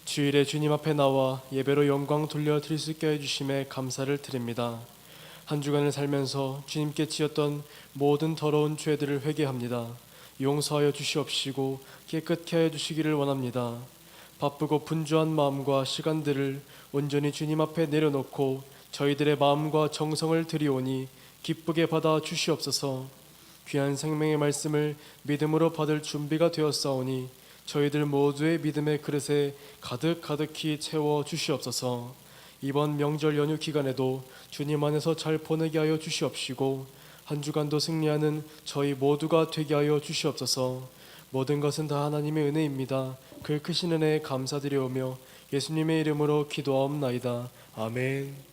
주일에 주님 앞에 나와 예배로 영광 돌려드릴 수 있게 해주심에 감사를 드립니다. 한 주간을 살면서 주님께 지었던 모든 더러운 죄들을 회개합니다. 용서하여 주시옵시고 깨끗게 하여 주시기를 원합니다. 바쁘고 분주한 마음과 시간들을 온전히 주님 앞에 내려놓고 저희들의 마음과 정성을 드리오니 기쁘게 받아 주시옵소서. 귀한 생명의 말씀을 믿음으로 받을 준비가 되었사오니 저희들 모두의 믿음의 그릇에 가득히 채워 주시옵소서. 이번 명절 연휴 기간에도 주님 안에서 잘 보내게 하여 주시옵시고 한 주간도 승리하는 저희 모두가 되게 하여 주시옵소서. 모든 것은 다 하나님의 은혜입니다. 그 크신 은혜에 감사드리오며 예수님의 이름으로 기도하옵나이다. 아멘.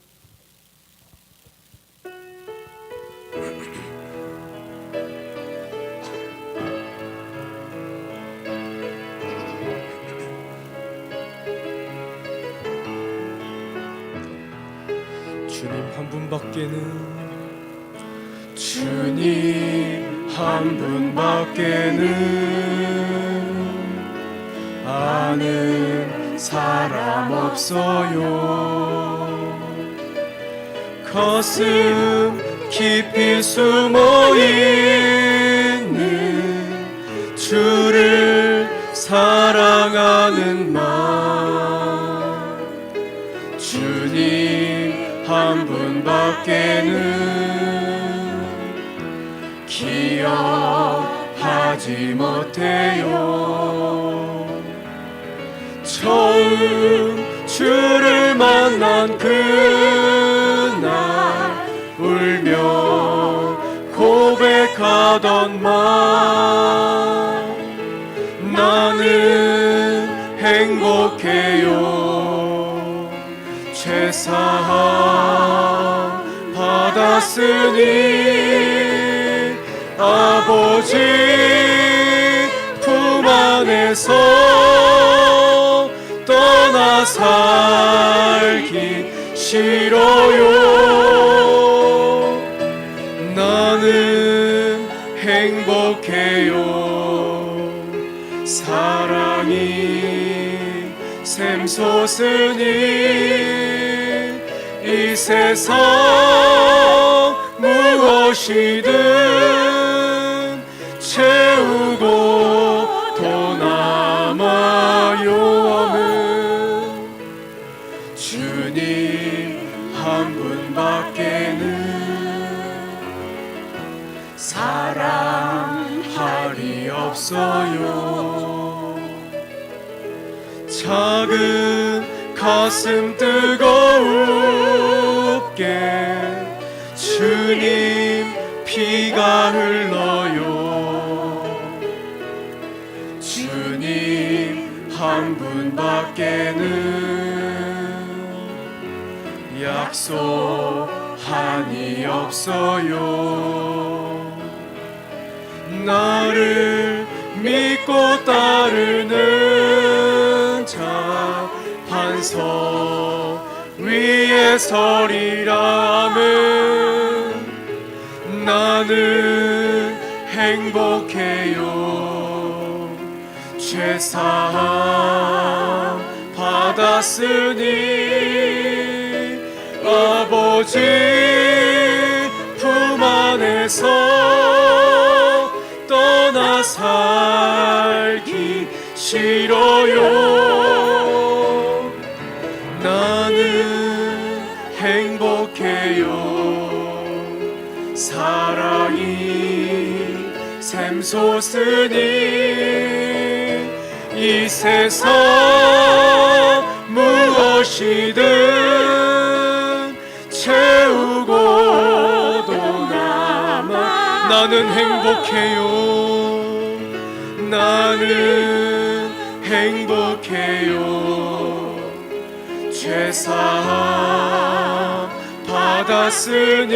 주님 한 분밖에는 아는 사람 없어요. 가슴 깊이 숨어 있는 주를 사랑하는 마음, 주님 한 분밖에는 기억하지 못해요. 처음 주를 만난 그날 울며 고백하던 말, 나는 행복해요. 죄사함 받았으니 아버지 품 안에서 떠나 살기 싫어요. 나는 행복해요. 사랑이 샘솟으니 이 세상 무엇이든 채우고 더 남아요. 주님 한 분밖에는 사랑할이 없어요. 작은 가슴 뜨거울게 주님 피가 흘러요. 주님 한 분밖에는 약속한이 없어요. 나를 믿고 따르는 자 반석 위에 서리라면 나는 행복해요. 죄사함 받았으니 아버지 품 안에서 떠나 살기 싫어요. 나는 행복해요. 사랑이 샘솟으니 이 세상 무엇이든 채우고도 남아. 나는 행복해요. 나는 행복해요. 죄사함 받았으니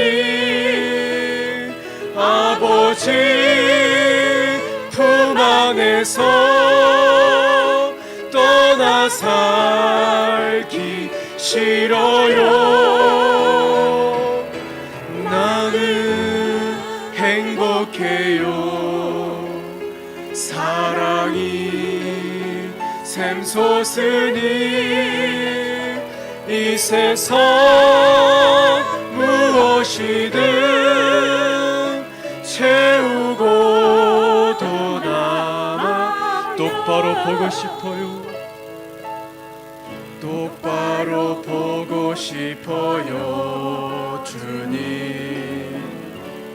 아버지 품 안에서 떠나 살기 싫어요. 나는 행복해요. 사랑이 샘솟 주소서니 이 세상 무엇이든 채우고도 남아 똑바로 보고 싶어요. 똑바로 보고 싶어요. 주님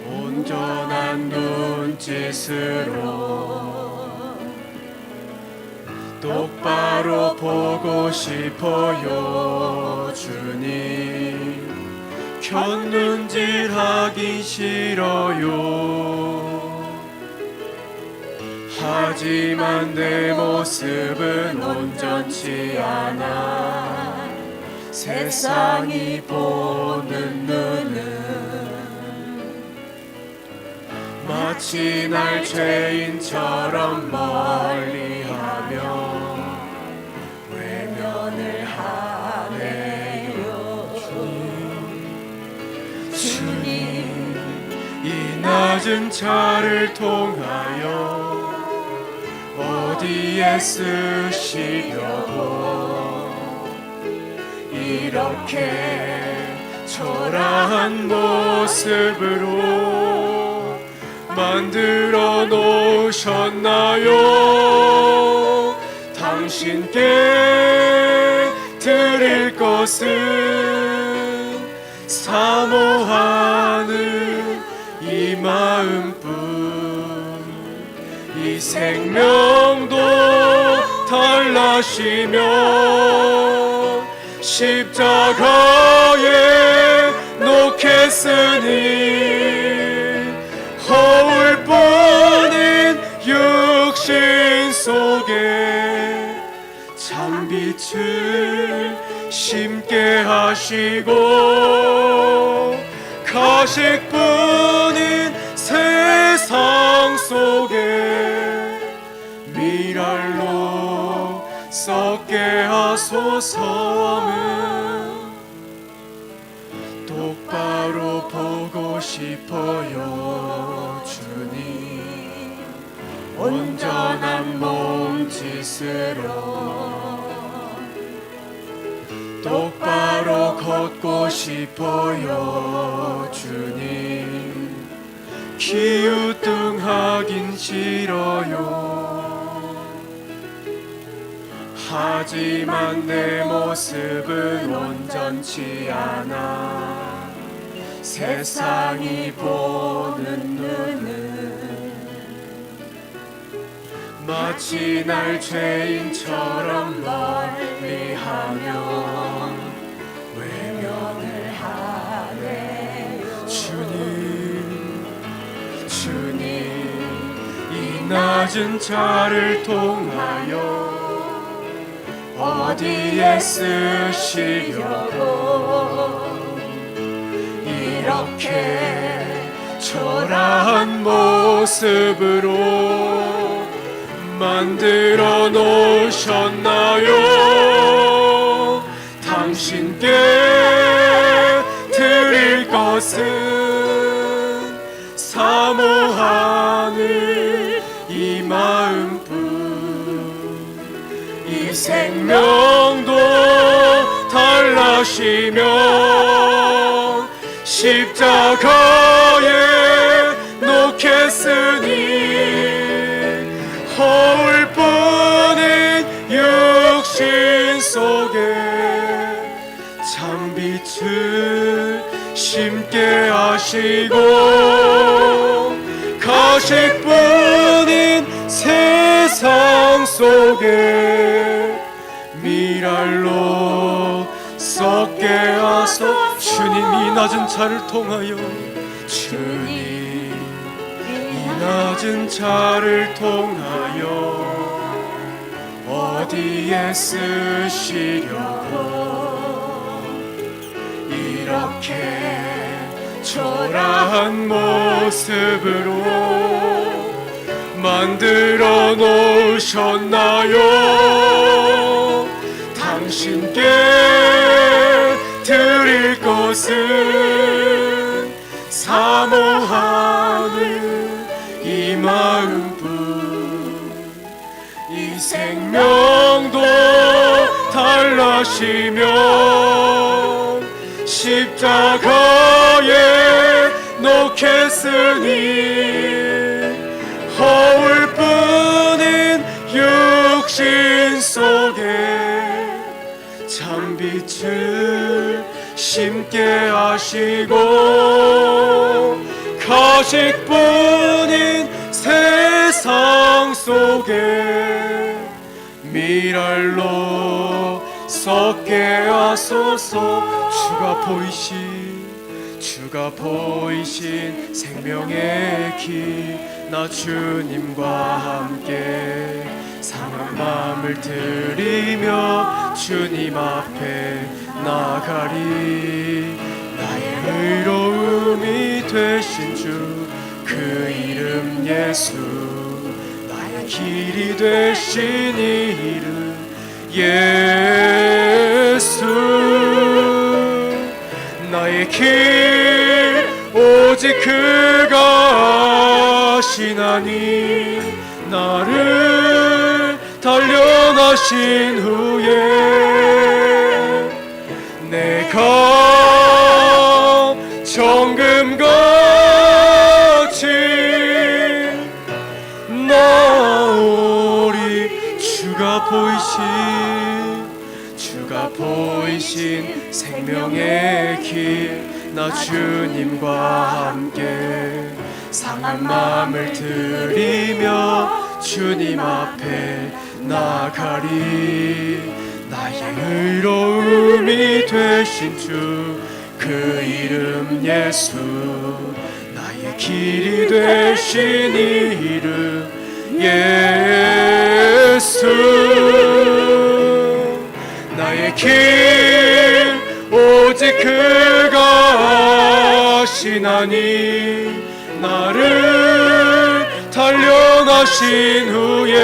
온전한 눈짓으로 똑바로 보고 싶어요. 주님 곁눈질 하기 싫어요. 하지만 내 모습은 온전치 않아 세상이 보는 눈은 마치 날 죄인처럼 멀리하며 외면을 하네요. 주님 이 낮은 차를 통하여 어디에 쓰시려고 이렇게 초라한 모습으로 만들어 놓으셨나요? 당신께 드릴 것은 사모하는 이 마음뿐. 이 생명도 달라시며 십자가에 놓겠으니 허울뿐인 육신 속에 참빛을 심게 하시고 가식뿐인 세상 속에 미랄로 썩게 하소서. 똑바로 보고 싶어요. 주님 온전한 몸짓으로 똑바로 걷고 싶어요. 주님 기우뚱하긴 싫어요. 하지만 내 모습은 온전치 않아 세상이 보는 눈은 마치 날 죄인처럼 멀리하며 외면을 하네요. 주님 이 낮은 차를 통하여 어디에 쓰시려고 이렇게 초라한 모습으로 만들어 놓으셨나요? 당신께 드릴 것은 사모하는 이 마음뿐. 이 생명도 달라시며 십자가에 놓겠으니 허울뿐인 육신 속에 참빛을 심게 하시고 가식뿐인 세상 속에 미랄로 썩게 하소. 주님 이 낮은 차를 통하여 주님 이 낮은 차를 통하여 어디에 쓰시려고 이렇게 초라한 모습으로 만들어 놓으셨나요? 당신께 드릴 것은 사모하는 이 마음뿐. 이 생명도 하시면 십자가에 놓겠으니 허울뿐인 육신 속에 참빛을 심게 하시고 가식뿐인 세상 속에 미랄로 썩게 하소서. 주가 보이신 생명의 길, 나 주님과 함께 상한 마음을 드리며 주님 앞에 나가리. 나의 의로움이 되신 주 그 이름 예수, 나의 길이 되신 이름 예수. 나의 길 오직 그가 하시나니 나를 단련하신 후에 내가 정금같이 나오리. 주가 보이신 생명의 길, 나 주님과 함께 상한 마음을 드리며 주님 앞에 나가리. 나의 의로움이 되신 주 그 이름 예수, 나의 길이 되신 이름 예수. 나의 길 오직 그가 하시나니 나를 단련하신 후에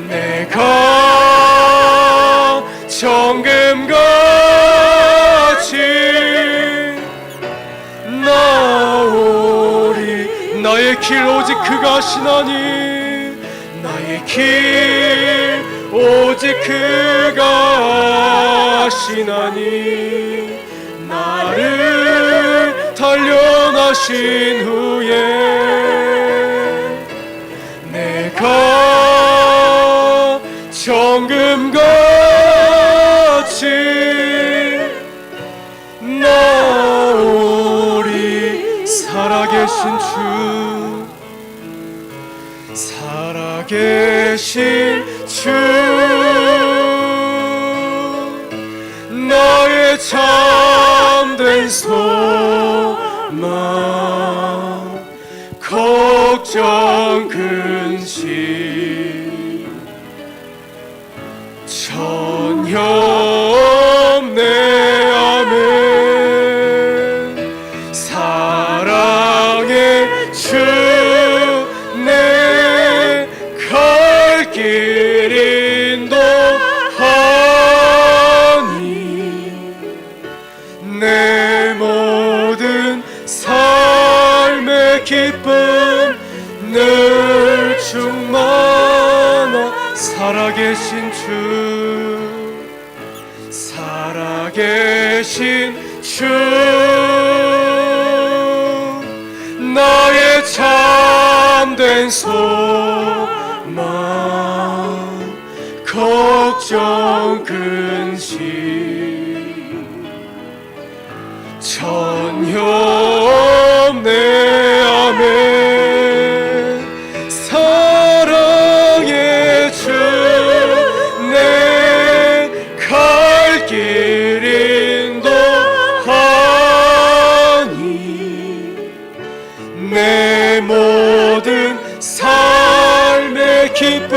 내가 정금같이 나오리. 나의 길 오직 그가 하시나니 나의 길 오직 그가 하시나니 나를 단련하신 후에 내가 정금같이 나오리. 살아계신 주 나의 참된 소망, 걱정 근심 전혀 없네. 아멘. 사랑의 주 내 갈 길 인도하니 내 모든 삶의 기쁨 늘 충만하. 살아계신 주 나의 참된 소망, 걱정 근심 전혀 없네. 아멘. 사랑의 주 내 갈 길 인도하니 내 모든 삶의 기쁨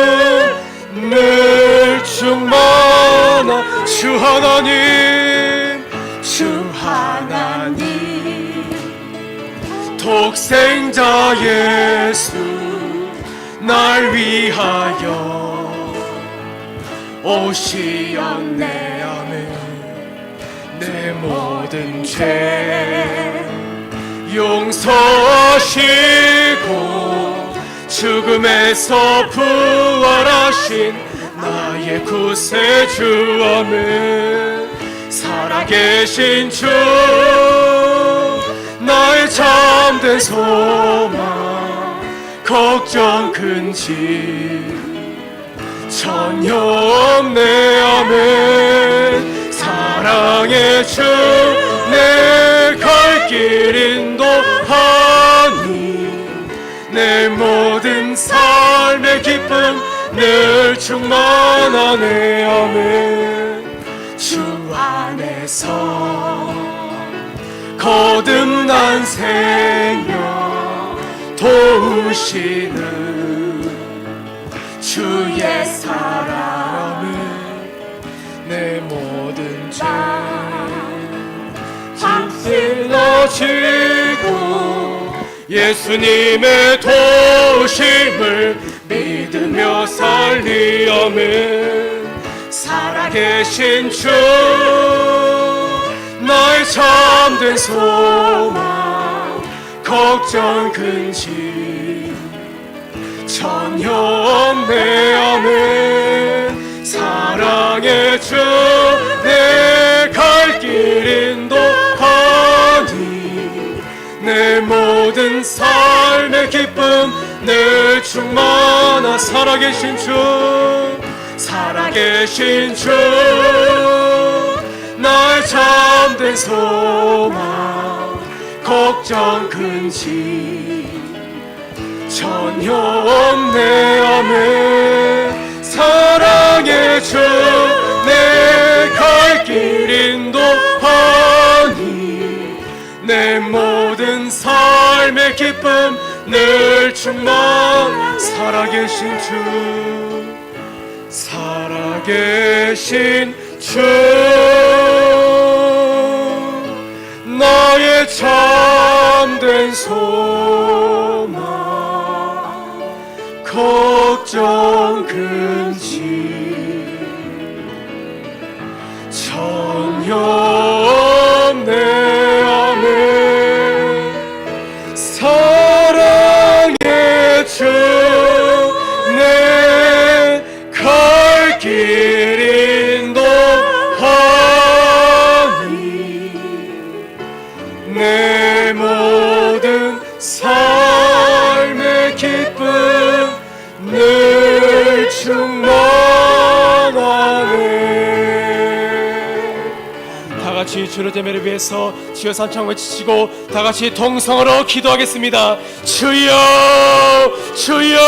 늘 충만하. 주 하나님 독생자 예수 날 위하여 오시었네. 아멘. 내 모든 죄 용서하시고 죽음에서 부활하신 나의 구세주 아멘. 살아계신 주 나의 참된 소망 걱정 근심 전혀 없네 아멘. 사랑의 주 내 갈 길 인도하니 내 모든 삶의 기쁨 늘 충만하네 아멘. 주 안에서 거듭난 생명 도우시는 주의 사랑은 내 모든 죄 찔러지고 예수님의 도우심을 믿으며 살리아멘. 살아계신 주 나의 참된 소망 걱정 근심 전혀 없네 아멘. 사랑의 주 내 갈 길 인도하니 내 모든 삶의 기쁨 늘 충만하. 살아계신 주 살아계신 주 나의 참된 소망 걱정 근심 전혀 없네 아멘. 사랑의 주 내 갈 길 인도하니 내 모든 삶의 기쁨 늘 충만. 살아계신 주 살아계신 주 나의 참된 소망 걱정 근심 전혀 없네 아멘. 사랑의 주 내 갈 길 인도하니 내 모든 삶의 기쁨 늘 충만하네. 다같이 주의 재매를 위해서 주여 삼창 외치시고 다같이 동성으로 기도하겠습니다. 주여 주여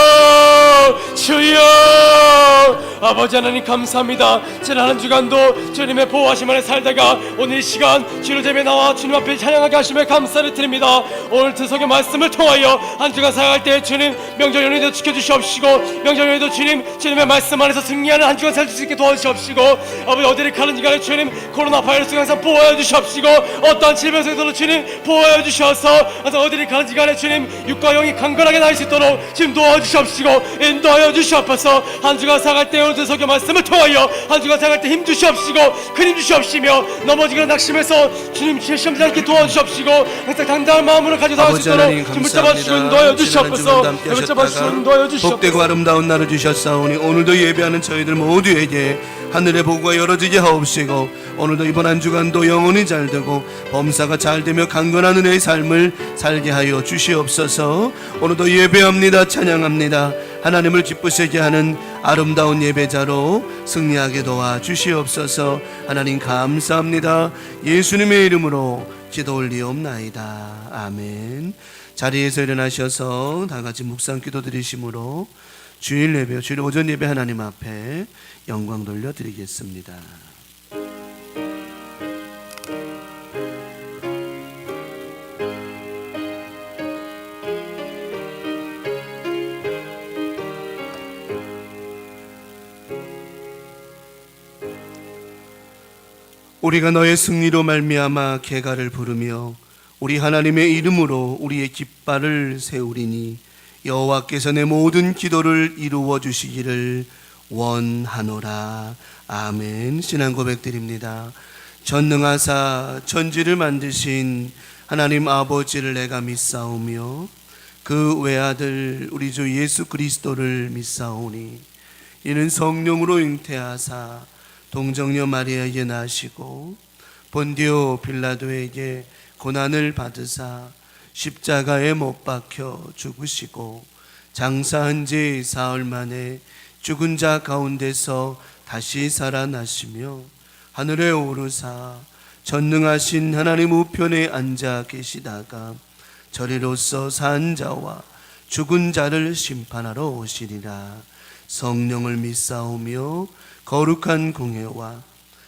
주여. 아버지 하나님 감사합니다. 지난 한 주간도 주님의 보호하심 안에 살다가 오늘 이 시간 주의 재매 나와 주님 앞에 찬양하게 하심에 감사를 드립니다. 오늘 드석의 말씀을 통하여 한 주간 살아갈 때 주님 명절 연휴도 지켜주시옵시고 명절 연휴도 주님의 말씀 안에서 승리하는 한 주간 살 수 있게 도와주시옵시고 아버지 어디를 가는지 간에 주님 코로나 바이러스가 항상 보호하여 주시옵시고 어떠한 질병 속에서도 주님 보호하여 주셔서 항상 어디를 가는지 간에 주님 육과 영이 강건하게 다닐 수 있도록 주님 도와주시옵시고 인도하여 주시옵소서. 한 주간 살아갈 때 오늘 드석의 말씀을 통하여 한 주간 살아갈 때 힘 주시옵시고 큰 힘 주시옵시며 넘어지거나 낙심해서 주님 시험지 않게 도와주시옵시고 항상 당당한 마음으로 가져 나갈 수 있도록 주님 붙잡아주시고 인도하여 주시옵소서. 붙잡아주시고 인도하여 주시옵소서. 복되고 아름다운 날을 주셨사오니 오늘도 예배하는 저희들 모두에게 하늘의 복과 열어지게 하옵시고 오늘도 이번 한 주간도 영혼이 잘되고 범사가 잘되며 강건한 은혜의 삶을 살게 하여 주시옵소서. 오늘도 예배합니다. 찬양합니다. 하나님을 기쁘시게 하는 아름다운 예배자로 승리하게 도와 주시옵소서. 하나님 감사합니다. 예수님의 이름으로 기도 올리옵나이다. 아멘. 자리에서 일어나셔서 다같이 묵상 기도 드리심으로 주일 예배, 주일 오전 예배 하나님 앞에 영광 돌려드리겠습니다. 우리가 너의 승리로 말미암아 개가를 부르며 우리 하나님의 이름으로 우리의 깃발을 세우리니 여호와께서 내 모든 기도를 이루어 주시기를 원하노라. 아멘. 신앙 고백드립니다. 전능하사 천지를 만드신 하나님 아버지를 내가 믿사오며 그 외아들 우리 주 예수 그리스도를 믿사오니 이는 성령으로 잉태하사 동정녀 마리아에게 나시고 본디오 빌라도에게 고난을 받으사 십자가에 못 박혀 죽으시고 장사한 지 사흘 만에 죽은 자 가운데서 다시 살아나시며 하늘에 오르사 전능하신 하나님 우편에 앉아 계시다가 저리로서 산 자와 죽은 자를 심판하러 오시리라. 성령을 믿사오며 거룩한 공회와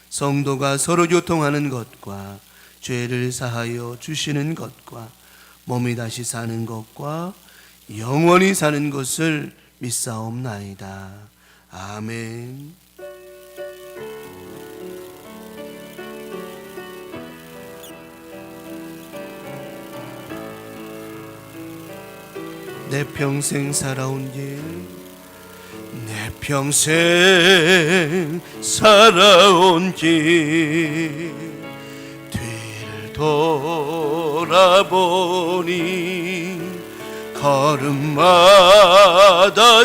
성도가 서로 교통하는 것과 죄를 사하여 주시는 것과 몸이 다시 사는 것과 영원히 사는 것을 믿사옵나이다. 아멘. 내 평생 살아온 길, 내 평생 살아온 길, 뒤를 돌아보니 걸음마다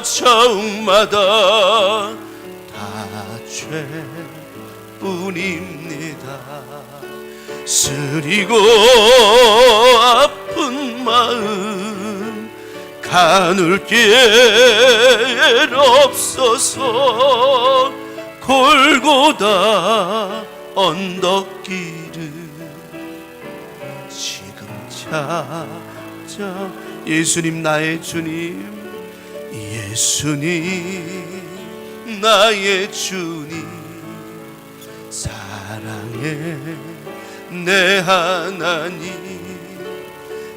처음마다 다 죄뿐입니다. 쓰리고 아픈 마음 가눌 길 없어서 골고다 언덕길을 지금 찾아 예수님 나의 주님, 예수님 나의 주님, 사랑의 내 하나님,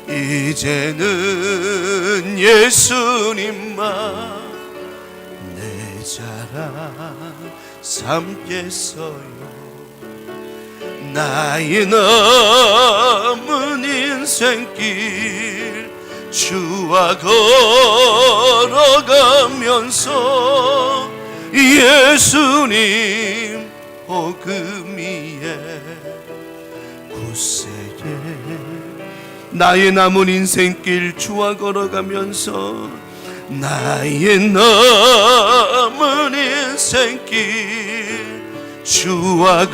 이제는 예수님만 내 자랑 삼겠어요. 나의 남은 인생길 주와 걸어가면서 예수님 복음 위에 굳세게 나의 남은 인생길 주와 걸어가면서 나의 남은 인생길 주와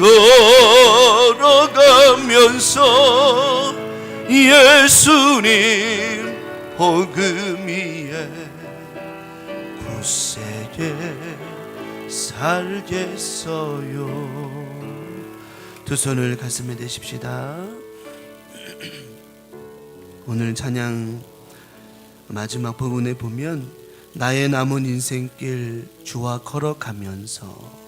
걸어가면서 예수님 복음 위에 굳세게 살겠어요. 두 손을 가슴에 대십시다. 오늘 찬양 마지막 부분에 보면 나의 남은 인생길 주와 걸어가면서,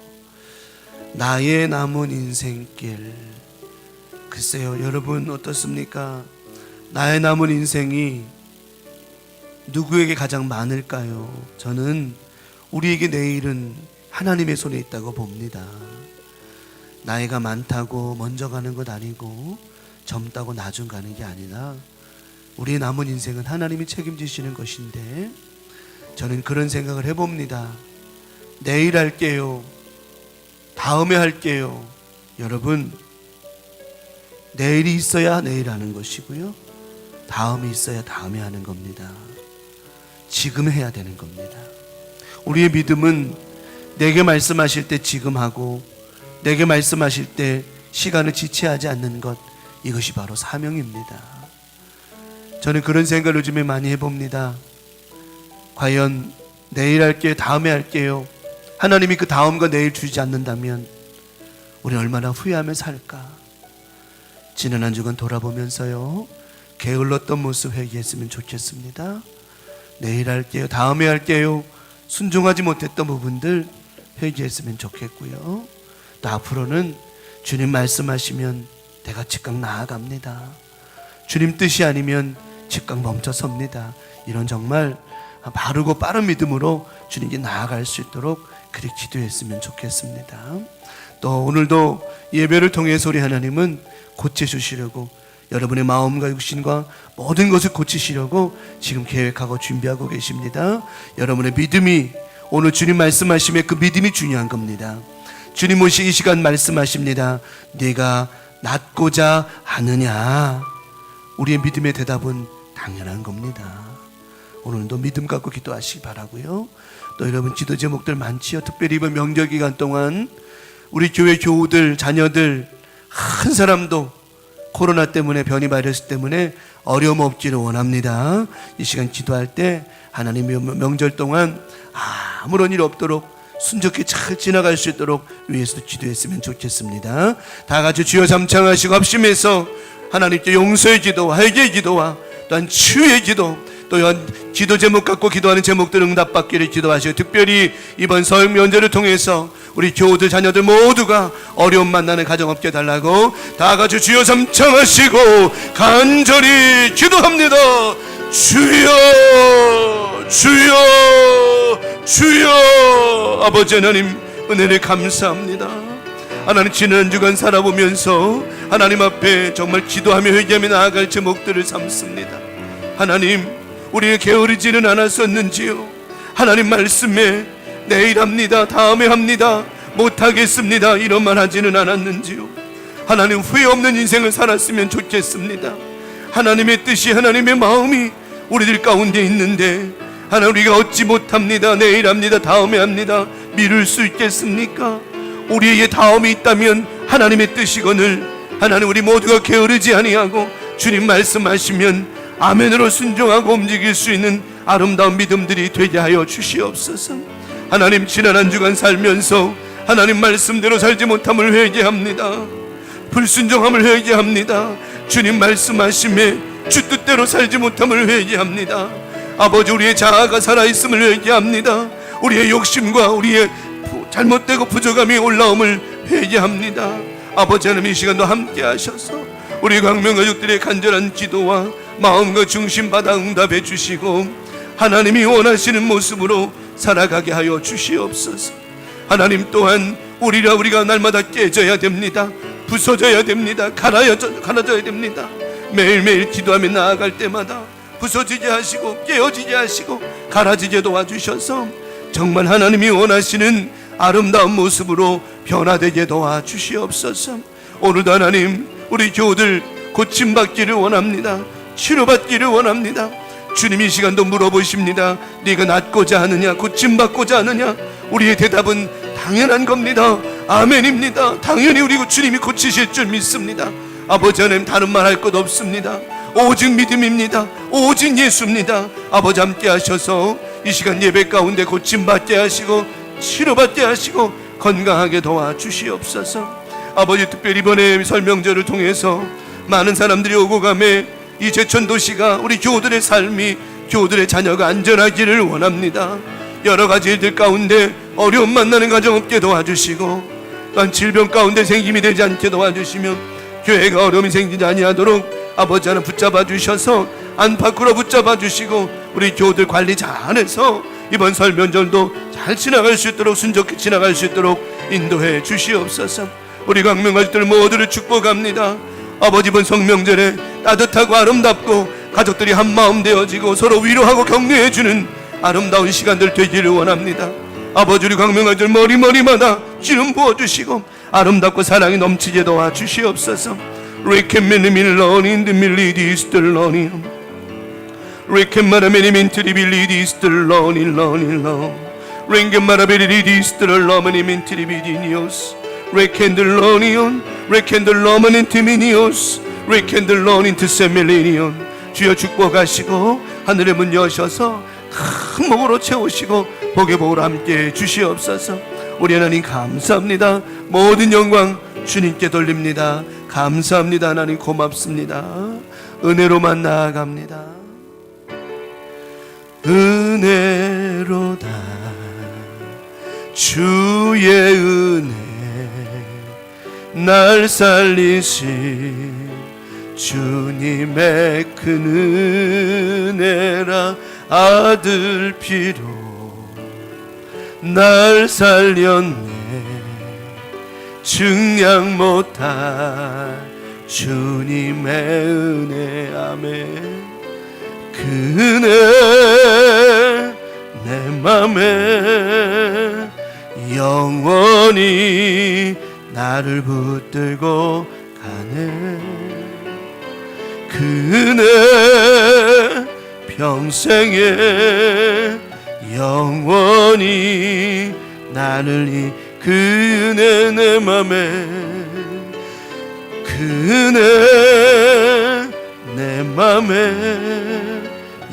나의 남은 인생길. 글쎄요, 여러분 어떻습니까? 나의 남은 인생이 누구에게 가장 많을까요? 저는 우리에게 내일은 하나님의 손에 있다고 봅니다. 나이가 많다고 먼저 가는 것 아니고 젊다고 나중 가는 게 아니라 우리의 남은 인생은 하나님이 책임지시는 것인데, 저는 그런 생각을 해봅니다. 내일 할게요, 다음에 할게요. 여러분, 내일이 있어야 내일 하는 것이고요, 다음이 있어야 다음에 하는 겁니다. 지금 해야 되는 겁니다. 우리의 믿음은 내게 말씀하실 때 지금 하고, 내게 말씀하실 때 시간을 지체하지 않는 것, 이것이 바로 사명입니다. 저는 그런 생각을 요즘에 많이 해봅니다. 과연 내일 할게요, 다음에 할게요, 하나님이 그 다음과 내일 주지 않는다면 우리 얼마나 후회하며 살까. 지난 한 주간 돌아보면서요, 게을렀던 모습 회개했으면 좋겠습니다. 내일 할게요, 다음에 할게요, 순종하지 못했던 부분들 회개했으면 좋겠고요. 또 앞으로는 주님 말씀하시면 내가 즉각 나아갑니다. 주님 뜻이 아니면 즉각 멈춰섭니다. 이런 정말 바르고 빠른 믿음으로 주님께 나아갈 수 있도록 그렇게 기도했으면 좋겠습니다. 또 오늘도 예배를 통해서 우리 하나님은 고쳐주시려고, 여러분의 마음과 육신과 모든 것을 고치시려고 지금 계획하고 준비하고 계십니다. 여러분의 믿음이, 오늘 주님 말씀하심에 그 믿음이 중요한 겁니다. 주님 오시 이 시간 말씀하십니다. 네가 낫고자 하느냐. 우리의 믿음의 대답은 당연한 겁니다. 오늘도 믿음 갖고 기도하시기 바라고요. 또 여러분 기도 제목들 많지요. 특별히 이번 명절 기간 동안 우리 교회 교우들 자녀들 한 사람도 코로나 때문에 변이 바이러스 때문에 어려움 없기를 원합니다. 이 시간 기도할 때 하나님 명절 동안 아무런 일 없도록 순적히 잘 지나갈 수 있도록 위에서도 기도했으면 좋겠습니다. 다 같이 주여 잠창하시고 합심해서 하나님께 용서의 기도와 회개의 기도와 또한 치유의 기도, 또한 기도 제목 갖고 기도하는 제목들 응답받기를 기도하시고, 특별히 이번 설 명절을 통해서 우리 교우들 자녀들 모두가 어려움 만나는 가정 없게 해달라고 다 같이 주여 삼창하시고 간절히 기도합니다. 주여 주여 주여. 아버지 하나님 은혜를 감사합니다. 하나님 지난 주간 살아보면서 하나님 앞에 정말 기도하며 회개하며 나아갈 제목들을 삼습니다. 하나님 우리의 게으르지는 않았었는지요. 하나님 말씀에 내일 합니다, 다음에 합니다, 못하겠습니다 이런 말 하지는 않았는지요. 하나님 후회 없는 인생을 살았으면 좋겠습니다. 하나님의 뜻이 하나님의 마음이 우리들 가운데 있는데 하나님 우리가 얻지 못합니다, 내일 합니다, 다음에 합니다 미룰 수 있겠습니까? 우리에게 다음이 있다면 하나님의 뜻이거늘 하나님 우리 모두가 게으르지 아니하고 주님 말씀하시면 아멘으로 순종하고 움직일 수 있는 아름다운 믿음들이 되게 하여 주시옵소서. 하나님 지난 한 주간 살면서 하나님 말씀대로 살지 못함을 회개합니다. 불순종함을 회개합니다. 주님 말씀하심에 주 뜻대로 살지 못함을 회개합니다. 아버지 우리의 자아가 살아있음을 회개합니다. 우리의 욕심과 우리의 잘못되고 부족함이 올라옴을 회개합니다. 아버지 하나님 이 시간도 함께 하셔서 우리 광명 가족들의 간절한 기도와 마음과 중심 받아 응답해 주시고 하나님이 원하시는 모습으로 살아가게 하여 주시옵소서. 하나님 또한 우리가 날마다 깨져야 됩니다. 부서져야 됩니다. 갈아져야 됩니다. 매일매일 기도하며 나아갈 때마다 부서지게 하시고 깨어지게 하시고 갈아지게 도와주셔서 정말 하나님이 원하시는 아름다운 모습으로 변화되게 도와주시옵소서. 오늘도 하나님 우리 교우들 고침받기를 원합니다. 치료받기를 원합니다. 주님 이 시간도 물어보십니다. 네가 낫고자 하느냐 고침받고자 하느냐? 우리의 대답은 당연한 겁니다. 아멘입니다. 당연히 우리 주님이 고치실 줄 믿습니다. 아버지 하나님 다른 말 할 것 없습니다. 오직 믿음입니다. 오직 예수입니다. 아버지 함께 하셔서 이 시간 예배 가운데 고침받게 하시고 치료받게 하시고 건강하게 도와주시옵소서. 아버지 특별히 이번에 설명절을 통해서 많은 사람들이 오고 가매 이 제천도시가 우리 교우들의 삶이 교우들의 자녀가 안전하기를 원합니다. 여러 가지 일들 가운데 어려움 만나는 가정 없게 도와주시고 또한 질병 가운데 생김이 되지 않게 도와주시며 교회가 어려움이 생기지 아니하도록 아버지 하나 붙잡아 주셔서 안팎으로 붙잡아 주시고 우리 교우들 관리 잘해서 이번 설 명절도 잘 지나갈 수 있도록 순적히 지나갈 수 있도록 인도해 주시옵소서. 우리 광명 가족들 모두를 축복합니다. 아버지 이번 성명절에 따뜻하고 아름답고 가족들이 한마음 되어지고 서로 위로하고 격려해 주는 아름다운 시간들 되기를 원합니다. 아버지 우리 광명 가족들 머리마다 기름 부어주시고 아름답고 사랑이 넘치게 도와주시옵소서. 주여 축복하시고 하늘의 문 여셔서 큰 복으로 채우시고 복의 복으로 함께 주시옵소서. 우리 하나님 감사합니다. 모든 영광 주님께 돌립니다. 감사합니다. 하나님 고맙습니다. 은혜로만 나아갑니다. 은혜로다 주의 은혜 날 살리신 주님의 큰 은혜라 아들 피로 날 살렸네 증량 못할 주님의 은혜 아멘. 그 은혜 내 맘에 영원히 나를 붙들고 가네. 그 은혜 평생에 영원히 나를 그 은혜 내 맘에 그 은혜 내 맘에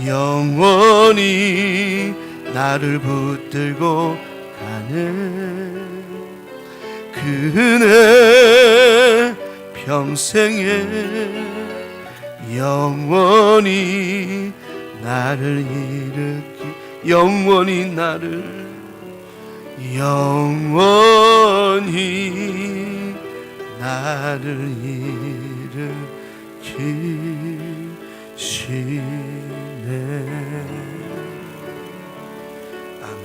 영원히 나를 붙들고 가네 그 은혜 평생에 영원히 나를 일으키 영원히 나를 영원히 나를 일으키시네. 아멘.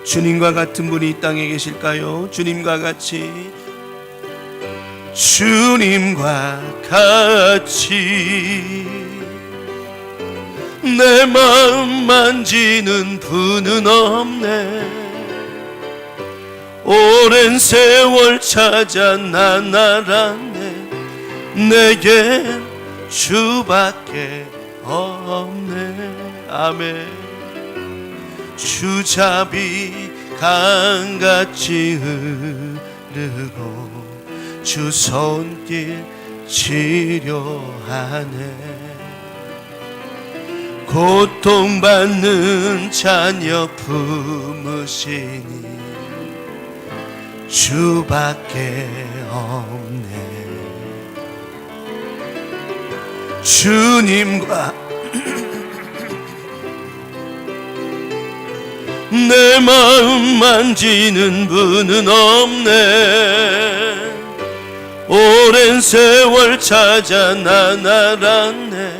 주님과 같은 분이 이 땅에 계실까요? 주님과 같이 주님과 같이 내 마음 만지는 분은 없네 오랜 세월 찾아 난 알았네 내겐 주밖에 없네 아멘 주잡이 강같이 흐르고 주 손길 치료하네 고통받는 자녀 품으시니 주밖에 없네 주님과 내 마음 만지는 분은 없네 오랜 세월 찾아 난 알았네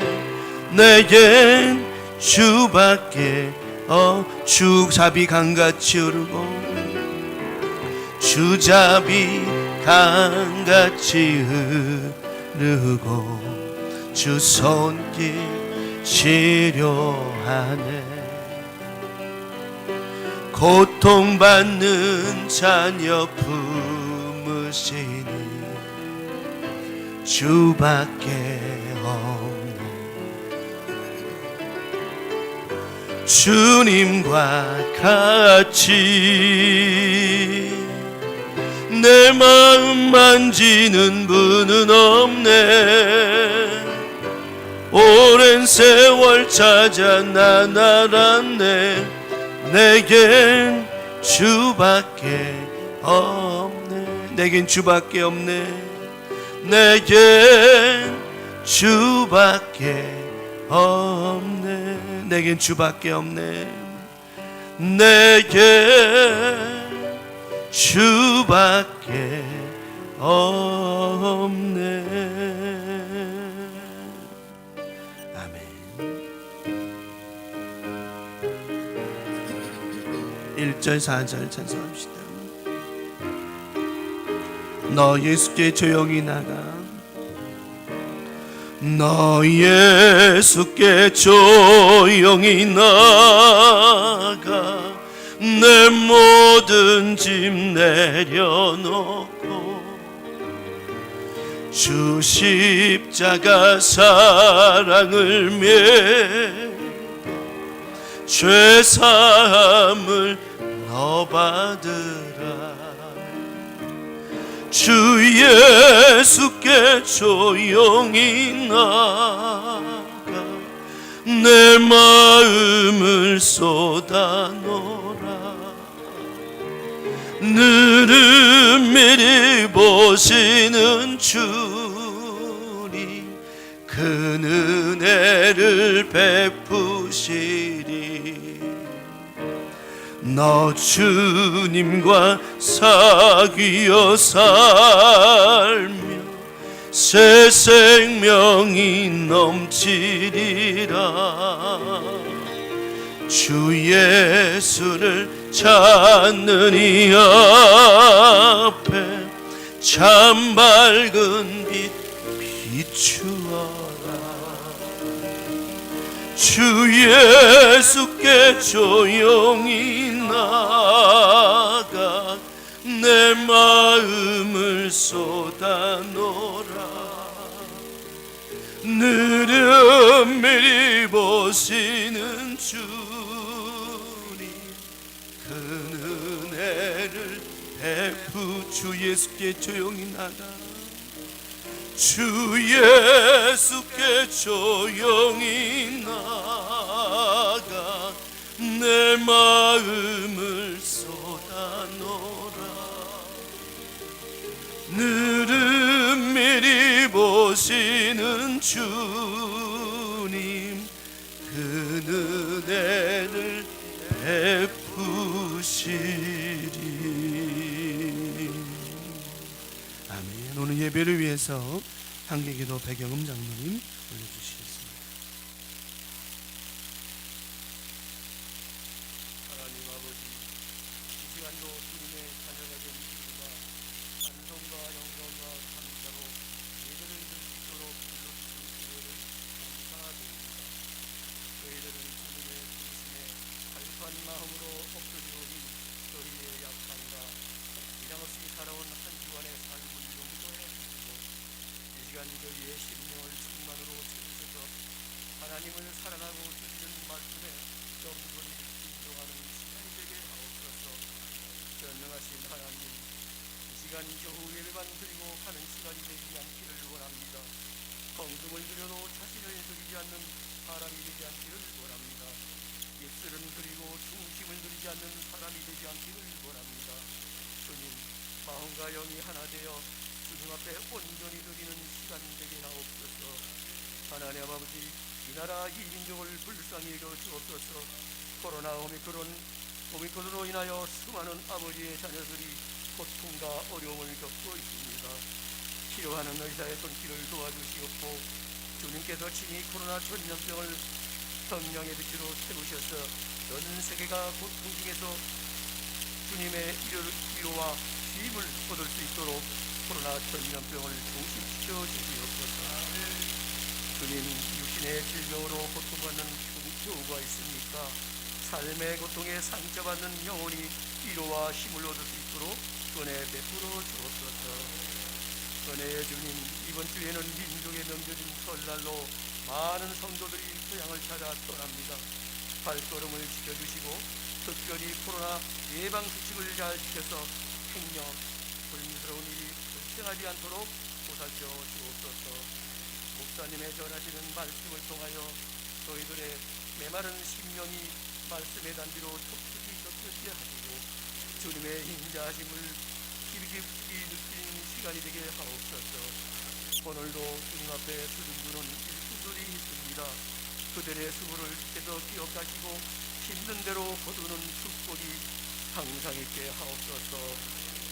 내겐 주밖에 주잡이 강같이 흐르고 주잡이 강같이 흐르고 주 손길 치료하네 고통받는 자녀 품으시니 주밖에 없네 주님과 같이 내 마음 만지는 분은 없네 오랜 세월 찾아 난 알았네 내겐 주밖에 없네 내겐 주밖에 없네 내겐 주밖에 없네 내겐 주밖에 없네 내겐 주밖에 없네 아멘 1절 4절 찬송합시다 너 예수께 조용히 나가 너 예수께 조용히 나가 내 모든 짐 내려놓고 주 십자가 사랑을 매 죄사함을 너 받으라 주 예수께 조용히 나가 내 마음을 쏟아놓으라 늘은 미리 보시는 주니 큰 은혜를 베푸시리 너 주님과 사귀어 살며 새 생명이 넘치리라 주 예수를 찾는 이 앞에 참 밝은 빛 비추어라 주 예수께 조용히 나가 내 내 마음을 쏟아놓으라. 느름미리 보시는 주님, 그 은혜를 주 예수께 조용히 나가, 주 예수께 조용히 나가 내 마음을 쏟아놓으라. 느름미리 보시는 주님, 그 은혜를 베푸시리. 아멘. 오늘 예배를 위해서 한계기도 배경음 장로님 올려주시겠습니다. 하나님 아버지, 이 시간도 주님의 자녀가 된 우리가 찬송과 영광과 감사로 예배를 드릴 수 있도록 불러주신 기회를 감사드립니다. 저희들은 주님의 부르심에 갈급한 마음으로 엎드리오니 저희의 약함과 이랑없이 살아온 한 주간의 삶을 용서해 주시고 이 시간 저희의 심령을 충만으로 채우셔서 하나님을 사랑하고 주시는 말씀에 정분이 순종하는 시간이 되게 하옵소서. 전능하신 하나님, 이 시간 겨우 예배만 드리고 가는 시간이 되지 않기를 원합니다. 헌금을 드려도 자신을 드리지 않는 사람이 되지 않기를 원합니다. 입술은 드리고 중심을 드리지 않는 사람이 되지 않기를 원합니다. 주님, 마음과 영이 하나 되어 주님 앞에 온전히 드리는 시간 되게 하옵소서. 하나님 아버지, 이 나라 이 민족을 불쌍히 여겨 주옵소서. 코로나 오미크론으로 인하여 수많은 아버지의 자녀들이 고통과 어려움을 겪고 있습니다. 치료하는 의사의 손길을 도와주시옵고 주님께서 친히 코로나 전염병을 성령의 빛으로 채우셔서 전 세계가 고통 중에서 주님의 위로와 힘을 얻을 수 있도록 코로나 전염병을 종식시켜 주시옵소서. 주님, 육신의 질병으로 고통받는 교우가 있습니까? 삶의 고통에 상처받는 영혼이 위로와 힘을 얻을 수 있도록 은혜 베풀어 주옵소서. 은혜의 주님, 이번 주에는 민족의 명절인 설날로 많은 성도들이 고향을 찾아 떠납니다. 발걸음을 지켜주시고 특별히 코로나 예방수칙을 잘 지켜서 행여 불미스러운 일이 발생하지 않도록 보살펴 주옵소서. 목사님의 전하시는 말씀을 통하여 저희들의 메마른 심령이 말씀의 단비로 촉촉히 젖게 하시고 주님의 인자하심을 깊이 느끼는 시간이 되게 하옵소서. 오늘도 주님 앞에 수줍는 일꾼들이 있습니다. 그들의 수고를 계속 기억하시고 힘든 대로 거두는 축복이 항상 있게 하옵소서.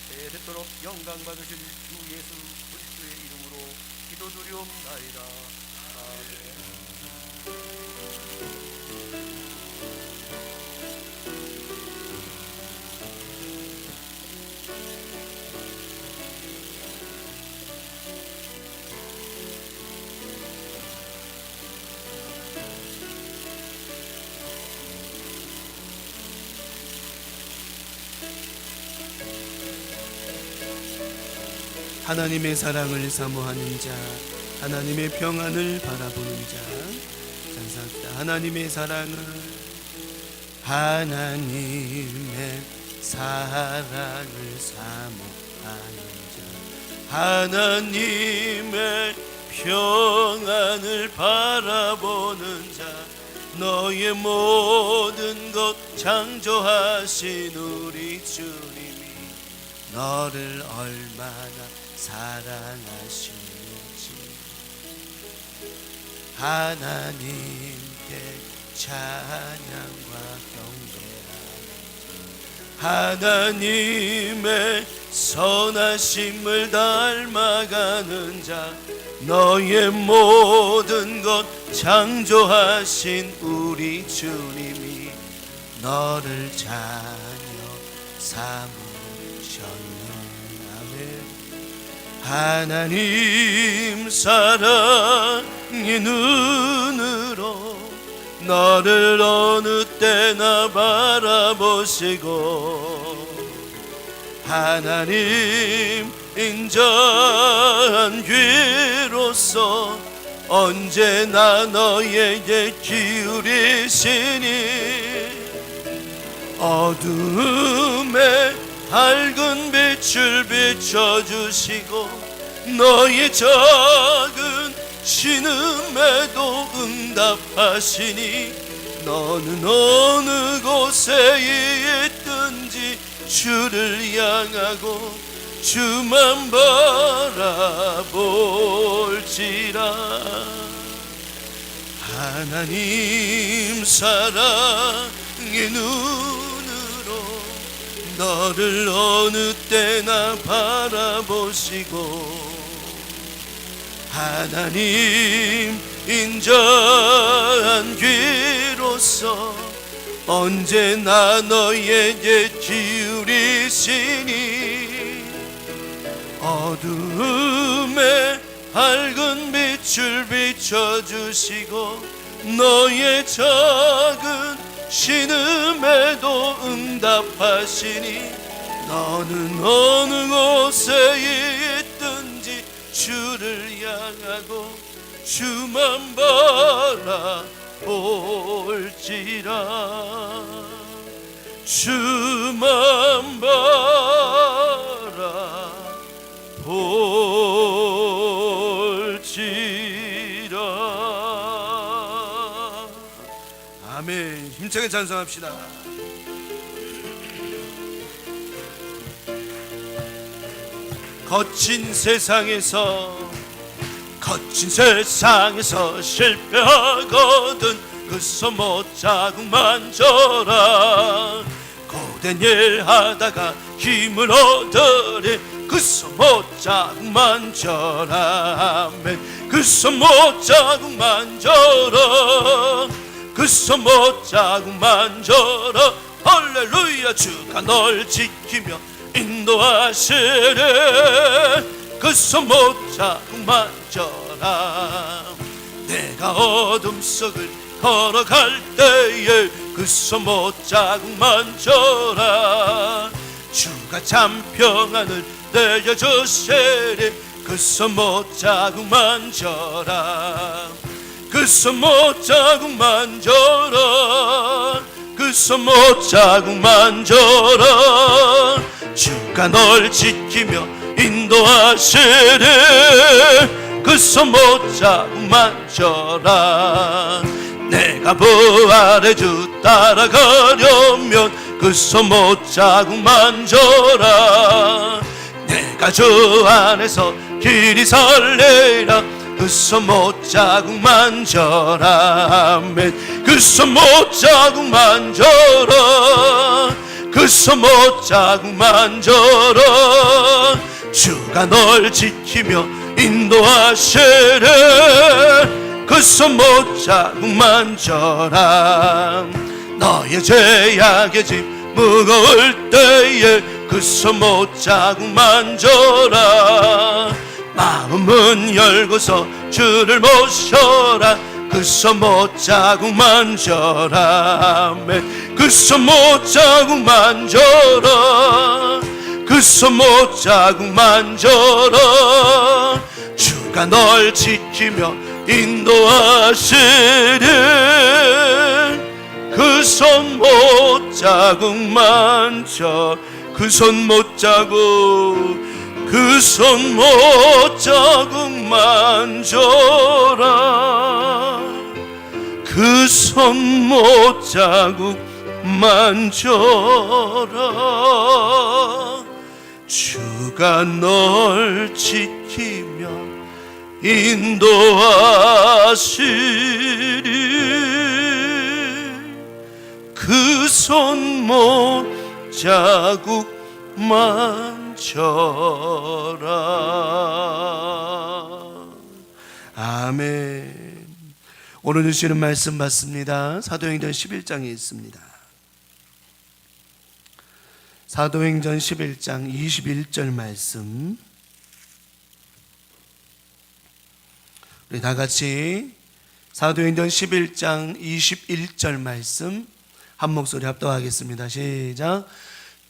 대대토록 영광 받으실 주 예수 그리스도의 이름으로 기도드리옵나이다. 아멘. 하나님의 사랑을 사모하는 자, 하나님의 평안을 바라보는 자, 감사합니다. 하나님의 사랑을, 하나님의 사랑을 사모하는 자, 하나님의 평안을 바라보는 자, 너의 모든 것 창조하신 우리 주님이 너를 얼마나 사랑하시는지 하나님께 찬양과 경배하는 자, 하나님의 선하심을 닮아가는 자, 너의 모든 것 창조하신 우리 주님이 너를 자녀 삼으셨네. 하나님 사랑의 눈으로 너를 어느 때나 바라보시고 하나님 인자한 귀로서 언제나 너에게 기울이시니 어둠에 밝은 빛을 비춰주시고 너의 작은 신음에도 응답하시니 너는 어느 곳에 있든지 주를 향하고 주만 바라볼지라. 하나님 사랑의 눈으로 너를 어느 때나 바라보시고 하나님 인자한 귀로서 언제나 너에게 기울이시니 어둠에 밝은 빛을 비춰주시고 너의 작은 신음에도 응답하시니 너는 어느 곳에 있든지 주를 향하고 주만 바라볼지라. 주만 바라볼지라. 아멘. 힘차게 찬송합시다. 거친 세상에서 실패하거든 그 손못 자국만 져라. 고된 일 하다가 힘을 얻으리 그 손못 자국만 져라. 아멘. 그 손못 자국만 져라. 그 손못 자국만 져라. 할렐루야. 주가 널 지키며 인도하시래. 그 손못 자국만 져라. 내가 어둠 속을 걸어갈 때에 그 손못 자국만 져라. 주가 참 평안을 내려주시리. 그 손못 자국만 져라. 그 손못 자국만 져라. 그 손못 자국만 져라. 주가 널 지키며 인도하시리. 그 손못 자국만 져라. 내가 부활의 주 따라가려면 그 손못 자국만 져라. 내가 주 안에서 길이 설레라. 그 손못 자국만 져라. 아멘. 그 손못 자국만 져라. 그 손못 자국만 져라. 주가 널 지키며 인도하시래. 그 손못 자국만 져라. 너의 죄악의 짐 무거울 때에 그 손못 자국만 져라. 마음 문 열고서 주를 모셔라. 그 손못 자국만 져라. 아멘. 그 손못 자국만 져라. 그 손못 자국만 져라. 주가 널 지키며 인도하시리. 그 손못 자국만 져. 그 손못 자국. 그 손못 자국만 져라. 그 손못 자국만 져라. 주가 널 지키며 인도하시리. 그 손못 자국만 져라. 아멘. 오늘 주시는 말씀 받습니다. 사도행전 11장에 있습니다. 사도행전 11장 21절 말씀, 우리 다 같이 사도행전 11장 21절 말씀 한 목소리 합독하겠습니다. 시작.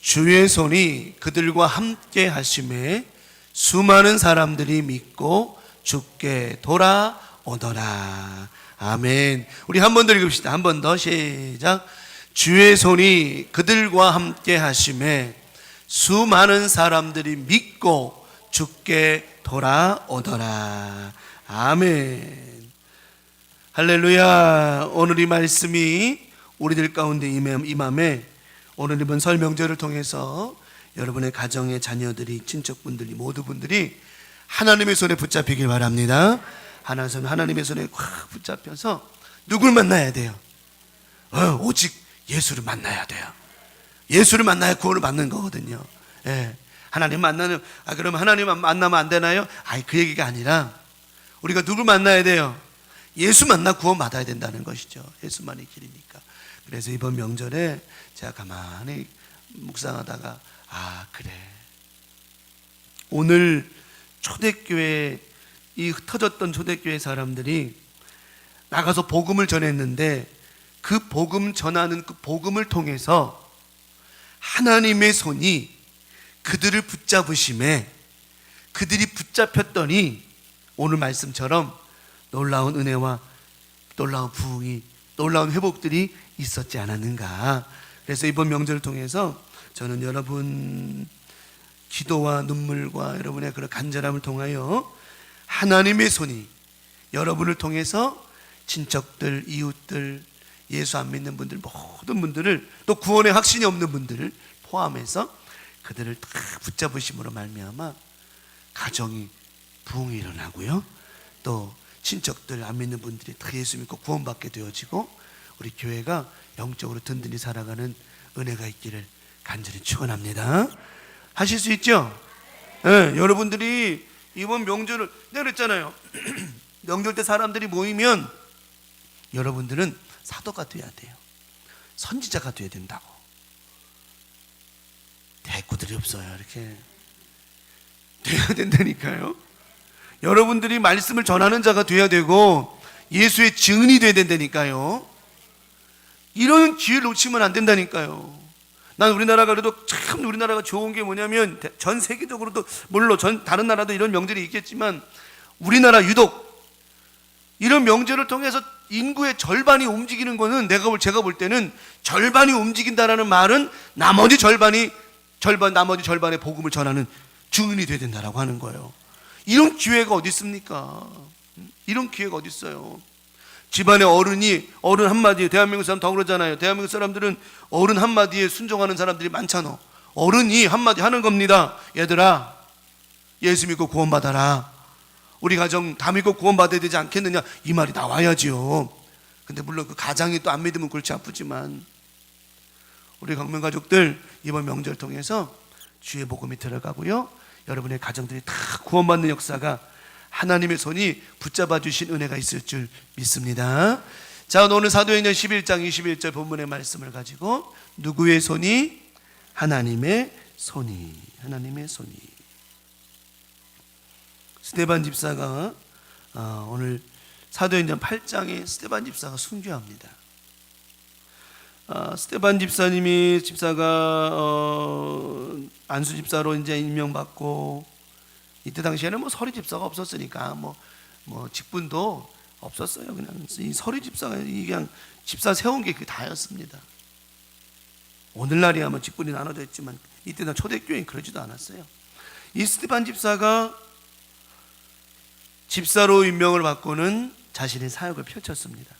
주의 손이 그들과 함께 하심에 수많은 사람들이 믿고 주께 돌아오더라. 아멘. 우리 한 번 더 읽읍시다. 한 번 더 시작. 주의 손이 그들과 함께 하심에 수많은 사람들이 믿고 주께 돌아오더라. 아멘. 할렐루야. 오늘 이 말씀이 우리들 가운데 임함에 오늘 이번 설 명절을 통해서 여러분의 가정의 자녀들이, 친척분들이, 모두 분들이 하나님의 손에 붙잡히길 바랍니다. 하나님의 손에 확 붙잡혀서 누굴 만나야 돼요? 오직 예수를 만나야 돼요. 예수를 만나야 구원을 받는 거거든요. 예. 하나님 만나는, 그럼 하나님 만나면 안 되나요? 그 얘기가 아니라 우리가 누굴 만나야 돼요? 예수 만나 구원 받아야 된다는 것이죠. 예수만이 길이니까. 그래서 이번 명절에 제가 가만히 묵상하다가 그래. 오늘 초대교회, 이 흩어졌던 초대교회 사람들이 나가서 복음을 전했는데 그 복음 전하는 그 복음을 통해서 하나님의 손이 그들을 붙잡으심에 그들이 붙잡혔더니 오늘 말씀처럼 놀라운 은혜와 놀라운 부흥이, 놀라운 회복들이 있었지 않았는가. 그래서 이번 명절을 통해서 저는 여러분 기도와 눈물과 여러분의 그런 간절함을 통하여 하나님의 손이 여러분을 통해서 친척들, 이웃들, 예수 안 믿는 분들, 모든 분들을, 또 구원의 확신이 없는 분들을 포함해서 그들을 다 붙잡으심으로 말미암아 가정이 부흥이 일어나고요, 또 친척들, 안 믿는 분들이 다 예수 믿고 구원받게 되어지고 우리 교회가 영적으로 든든히 살아가는 은혜가 있기를 간절히 축원합니다. 하실 수 있죠? 네, 여러분들이 이번 명절을, 내가 그랬잖아요. 명절 때 사람들이 모이면 여러분들은 사도가 돼야 돼요. 선지자가 돼야 된다고. 대꾸들이 없어요. 이렇게 돼야 된다니까요. 여러분들이 말씀을 전하는 자가 돼야 되고 예수의 증인이 돼야 된다니까요. 이런 기회를 놓치면 안 된다니까요. 난 우리나라가 그래도 참 우리나라가 좋은 게 뭐냐면 전 세계적으로도 물론 다른 나라도 이런 명절이 있겠지만 우리나라 유독 이런 명절을 통해서 인구의 절반이 움직이는 거는 제가 볼 때는 절반이 움직인다라는 말은 나머지 절반의 복음을 전하는 증인이 돼야 된다라고 하는 거예요. 이런 기회가 어디 있습니까? 이런 기회가 어디 있어요? 집안의 어른 한마디에, 대한민국 사람 더 그러잖아요. 대한민국 사람들은 어른 한마디에 순종하는 사람들이 많잖아. 어른이 한마디 하는 겁니다. 얘들아, 예수 믿고 구원받아라. 우리 가정 다 믿고 구원받아야 되지 않겠느냐, 이 말이 나와야지요. 근데 물론 그 가장이 또 안 믿으면 골치 아프지만 우리 강명가족들 이번 명절 통해서 주의 복음이 들어가고요, 여러분의 가정들이 다 구원받는 역사가 하나님의 손이 붙잡아 주신 은혜가 있을 줄 믿습니다. 자, 오늘 사도행전 11장 21절 본문의 말씀을 가지고 누구의 손이? 하나님의 손이. 하나님의 손이. 스데반 집사가 오늘 사도행전 8장에 스데반 집사가 순교합니다. 스데반 집사가 안수 집사로 이제 임명받고, 이때 당시에는 뭐 서리 집사가 없었으니까 뭐 직분도 없었어요. 그냥 이 서리 집사가 그냥 집사 세운 게 그게 다였습니다. 오늘날이야 뭐 직분이 나눠져 있지만 이때는 초대교회는 그러지도 않았어요. 이 스데반 집사가 집사로 임명을 받고는 자신의 사역을 펼쳤습니다.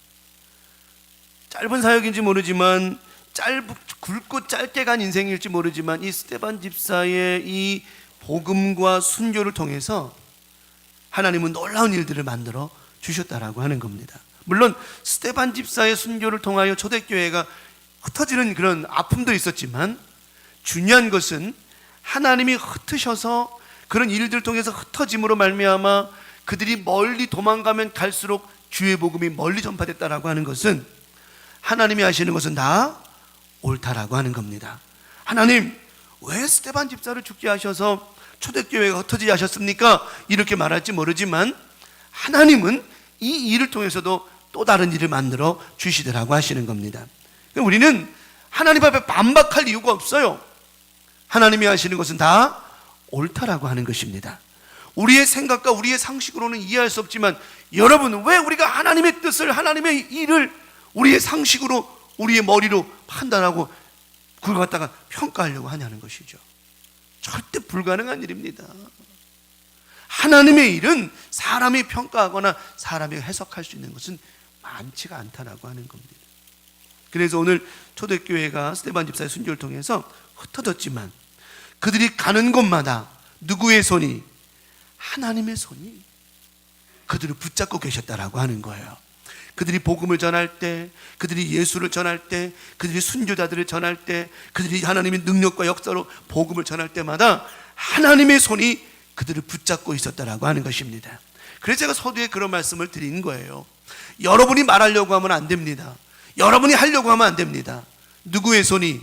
짧은 사역인지 모르지만 굵고 짧게 간 인생일지 모르지만 이 스데반 집사의 이 복음과 순교를 통해서 하나님은 놀라운 일들을 만들어 주셨다라고 하는 겁니다. 물론 스데반 집사의 순교를 통하여 초대교회가 흩어지는 그런 아픔도 있었지만 중요한 것은 하나님이 흩으셔서 그런 일들을 통해서 흩어짐으로 말미암아 그들이 멀리 도망가면 갈수록 주의 복음이 멀리 전파됐다라고 하는 것은 하나님이 하시는 것은 다 옳다라고 하는 겁니다. 하나님, 왜 스데반 집사를 죽게 하셔서 초대교회가 흩어지게 하셨습니까? 이렇게 말할지 모르지만 하나님은 이 일을 통해서도 또 다른 일을 만들어 주시더라고 하시는 겁니다. 우리는 하나님 앞에 반박할 이유가 없어요. 하나님이 하시는 것은 다 옳다라고 하는 것입니다. 우리의 생각과 우리의 상식으로는 이해할 수 없지만 여러분, 왜 우리가 하나님의 뜻을, 하나님의 일을 우리의 상식으로, 우리의 머리로 판단하고 그걸 갖다가 평가하려고 하냐는 것이죠. 절대 불가능한 일입니다. 하나님의 일은 사람이 평가하거나 사람이 해석할 수 있는 것은 많지가 않다라고 하는 겁니다. 그래서 오늘 초대교회가 스데반 집사의 순교를 통해서 흩어졌지만 그들이 가는 곳마다 누구의 손이? 하나님의 손이 그들을 붙잡고 계셨다라고 하는 거예요. 그들이 복음을 전할 때, 그들이 예수를 전할 때, 그들이 순교자들을 전할 때, 그들이 하나님의 능력과 역사로 복음을 전할 때마다 하나님의 손이 그들을 붙잡고 있었다라고 하는 것입니다. 그래서 제가 서두에 그런 말씀을 드린 거예요. 여러분이 말하려고 하면 안 됩니다. 여러분이 하려고 하면 안 됩니다. 누구의 손이?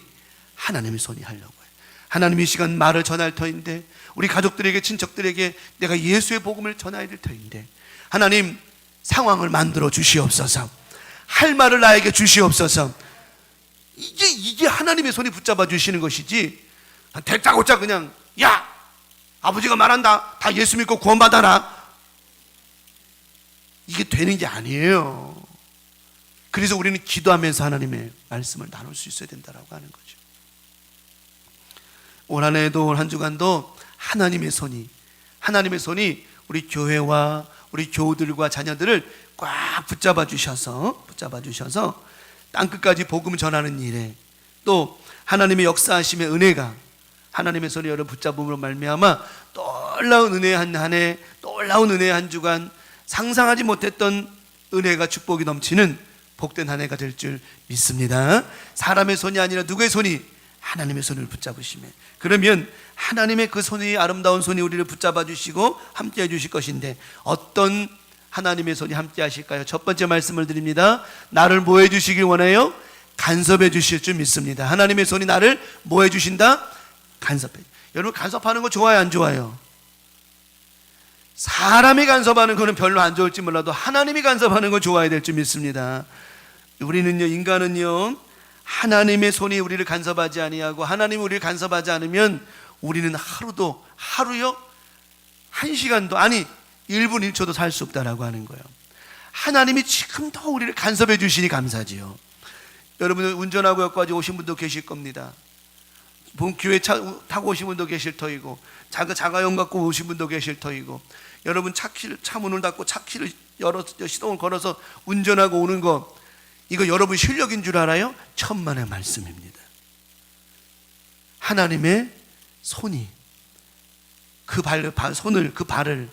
하나님의 손이 하려고 해요. 하나님이 이 시간 말을 전할 터인데, 우리 가족들에게, 친척들에게 내가 예수의 복음을 전해야 될 터인데, 하나님 상황을 만들어 주시옵소서. 할 말을 나에게 주시옵소서. 이게 하나님의 손이 붙잡아 주시는 것이지, 대짜고짜 그냥 야 아버지가 말한다, 다 예수 믿고 구원받아라, 이게 되는 게 아니에요. 그래서 우리는 기도하면서 하나님의 말씀을 나눌 수 있어야 된다고 하는 거죠. 올 한 해도, 올 한 주간도 하나님의 손이 우리 교회와 우리 교우들과 자녀들을 꽉 붙잡아 주셔서 땅끝까지 복음 전하는 일에, 또 하나님의 역사하심의 은혜가 하나님의 손이 여러분 붙잡음으로 말미암아 놀라운 은혜의 한 해, 놀라운 은혜의 한 주간, 상상하지 못했던 은혜가, 축복이 넘치는 복된 한 해가 될 줄 믿습니다. 사람의 손이 아니라 누구의 손이? 하나님의 손을 붙잡으시면, 그러면 하나님의 그 손이, 아름다운 손이 우리를 붙잡아 주시고 함께 해 주실 것인데, 어떤 하나님의 손이 함께 하실까요? 첫 번째 말씀을 드립니다. 나를 뭐 해 주시길 원해요? 간섭해 주실 줄 믿습니다. 하나님의 손이 나를 뭐 해 주신다? 간섭해. 여러분, 간섭하는 거 좋아요, 안 좋아요? 사람이 간섭하는 거는 별로 안 좋을지 몰라도 하나님이 간섭하는 거 좋아야 될 줄 믿습니다. 우리는요, 인간은요, 하나님의 손이 우리를 간섭하지 아니하고 하나님이 우리를 간섭하지 않으면 우리는 하루요 1시간도, 아니 1분 1초도 살 수 없다라고 하는 거예요. 하나님이 지금 더 우리를 간섭해 주시니 감사지요. 여러분, 운전하고 여기까지 오신 분도 계실 겁니다. 교회 차 타고 오신 분도 계실 터이고, 자가용 갖고 오신 분도 계실 터이고, 여러분 차 문을 닫고 차 키를 열어서 시동을 걸어서 운전하고 오는 거, 이거 여러분 실력인 줄 알아요? 천만의 말씀입니다. 하나님의 손이 그 손을, 그 발을,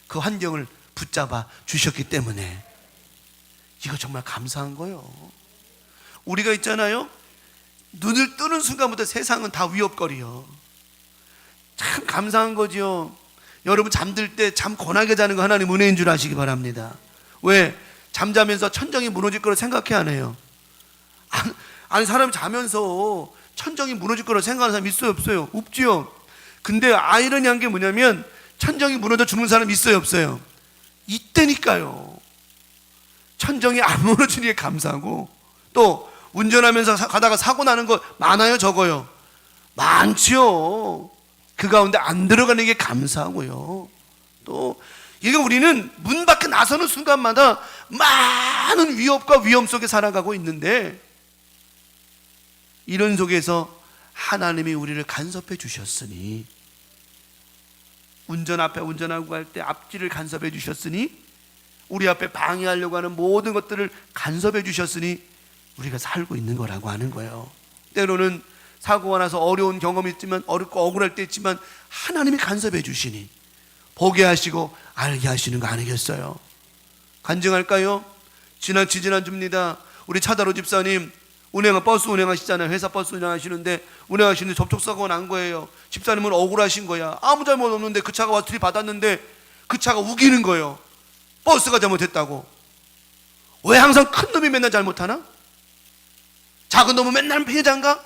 그 환경을 붙잡아 주셨기 때문에 이거 정말 감사한 거예요. 우리가 있잖아요, 눈을 뜨는 순간부터 세상은 다 위협거리요. 참 감사한 거죠. 여러분, 잠들 때 잠 권하게 자는 거 하나님 은혜인 줄 아시기 바랍니다. 왜? 잠자면서 천정이 무너질 거라 생각해 안 해요? 아니, 사람이 자면서 천정이 무너질 거라 생각하는 사람 있어요, 없어요? 없지요. 근데 아이러니한 게 뭐냐면, 천정이 무너져 죽는 사람 있어요, 없어요? 이때니까요. 천정이 안 무너지는 게 감사하고, 또 운전하면서 가다가 사고 나는 거 많아요, 적어요? 많지요. 그 가운데 안 들어가는 게 감사하고요. 또 이게 우리는 문 밖에 나서는 순간마다 많은 위협과 위험 속에 살아가고 있는데, 이런 속에서 하나님이 우리를 간섭해 주셨으니, 운전 앞에 운전하고 갈 때 앞길을 간섭해 주셨으니, 우리 앞에 방해하려고 하는 모든 것들을 간섭해 주셨으니 우리가 살고 있는 거라고 하는 거예요. 때로는 사고가 나서 어려운 경험이 있지만, 어렵고 억울할 때 있지만 하나님이 간섭해 주시니 보게 하시고 알게 하시는 거 아니겠어요? 간증할까요? 지난주입니다. 우리 차다로 집사님 버스 운행하시잖아요. 회사 버스 운행하시는데 접촉사고가 난 거예요. 집사님은 억울하신 거야. 아무 잘못 없는데 그 차가 와서 들이받았는데 그 차가 우기는 거예요. 버스가 잘못했다고. 왜 항상 큰 놈이 맨날 잘못하나? 작은 놈은 맨날 피해자인가?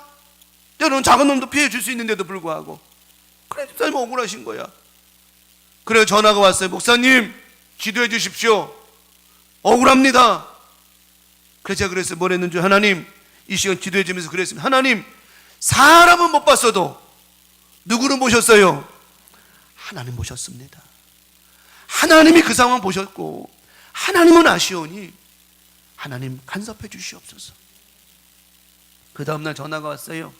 여러분, 작은 놈도 피해 줄 수 있는데도 불구하고. 그래, 집사님 억울하신 거야. 그래서 전화가 왔어요. 목사님, 기도해 주십시오. 억울합니다. 그래서 제가 그랬어요. 뭘 했는지, 하나님, 이 시간 기도해 주면서 그랬습니다. 하나님, 사람은 못 봤어도 누구를 모셨어요? 하나님 모셨습니다. 하나님이 그 상황 보셨고 하나님은 아시오니 하나님 간섭해 주시옵소서. 그 다음날 전화가 왔어요.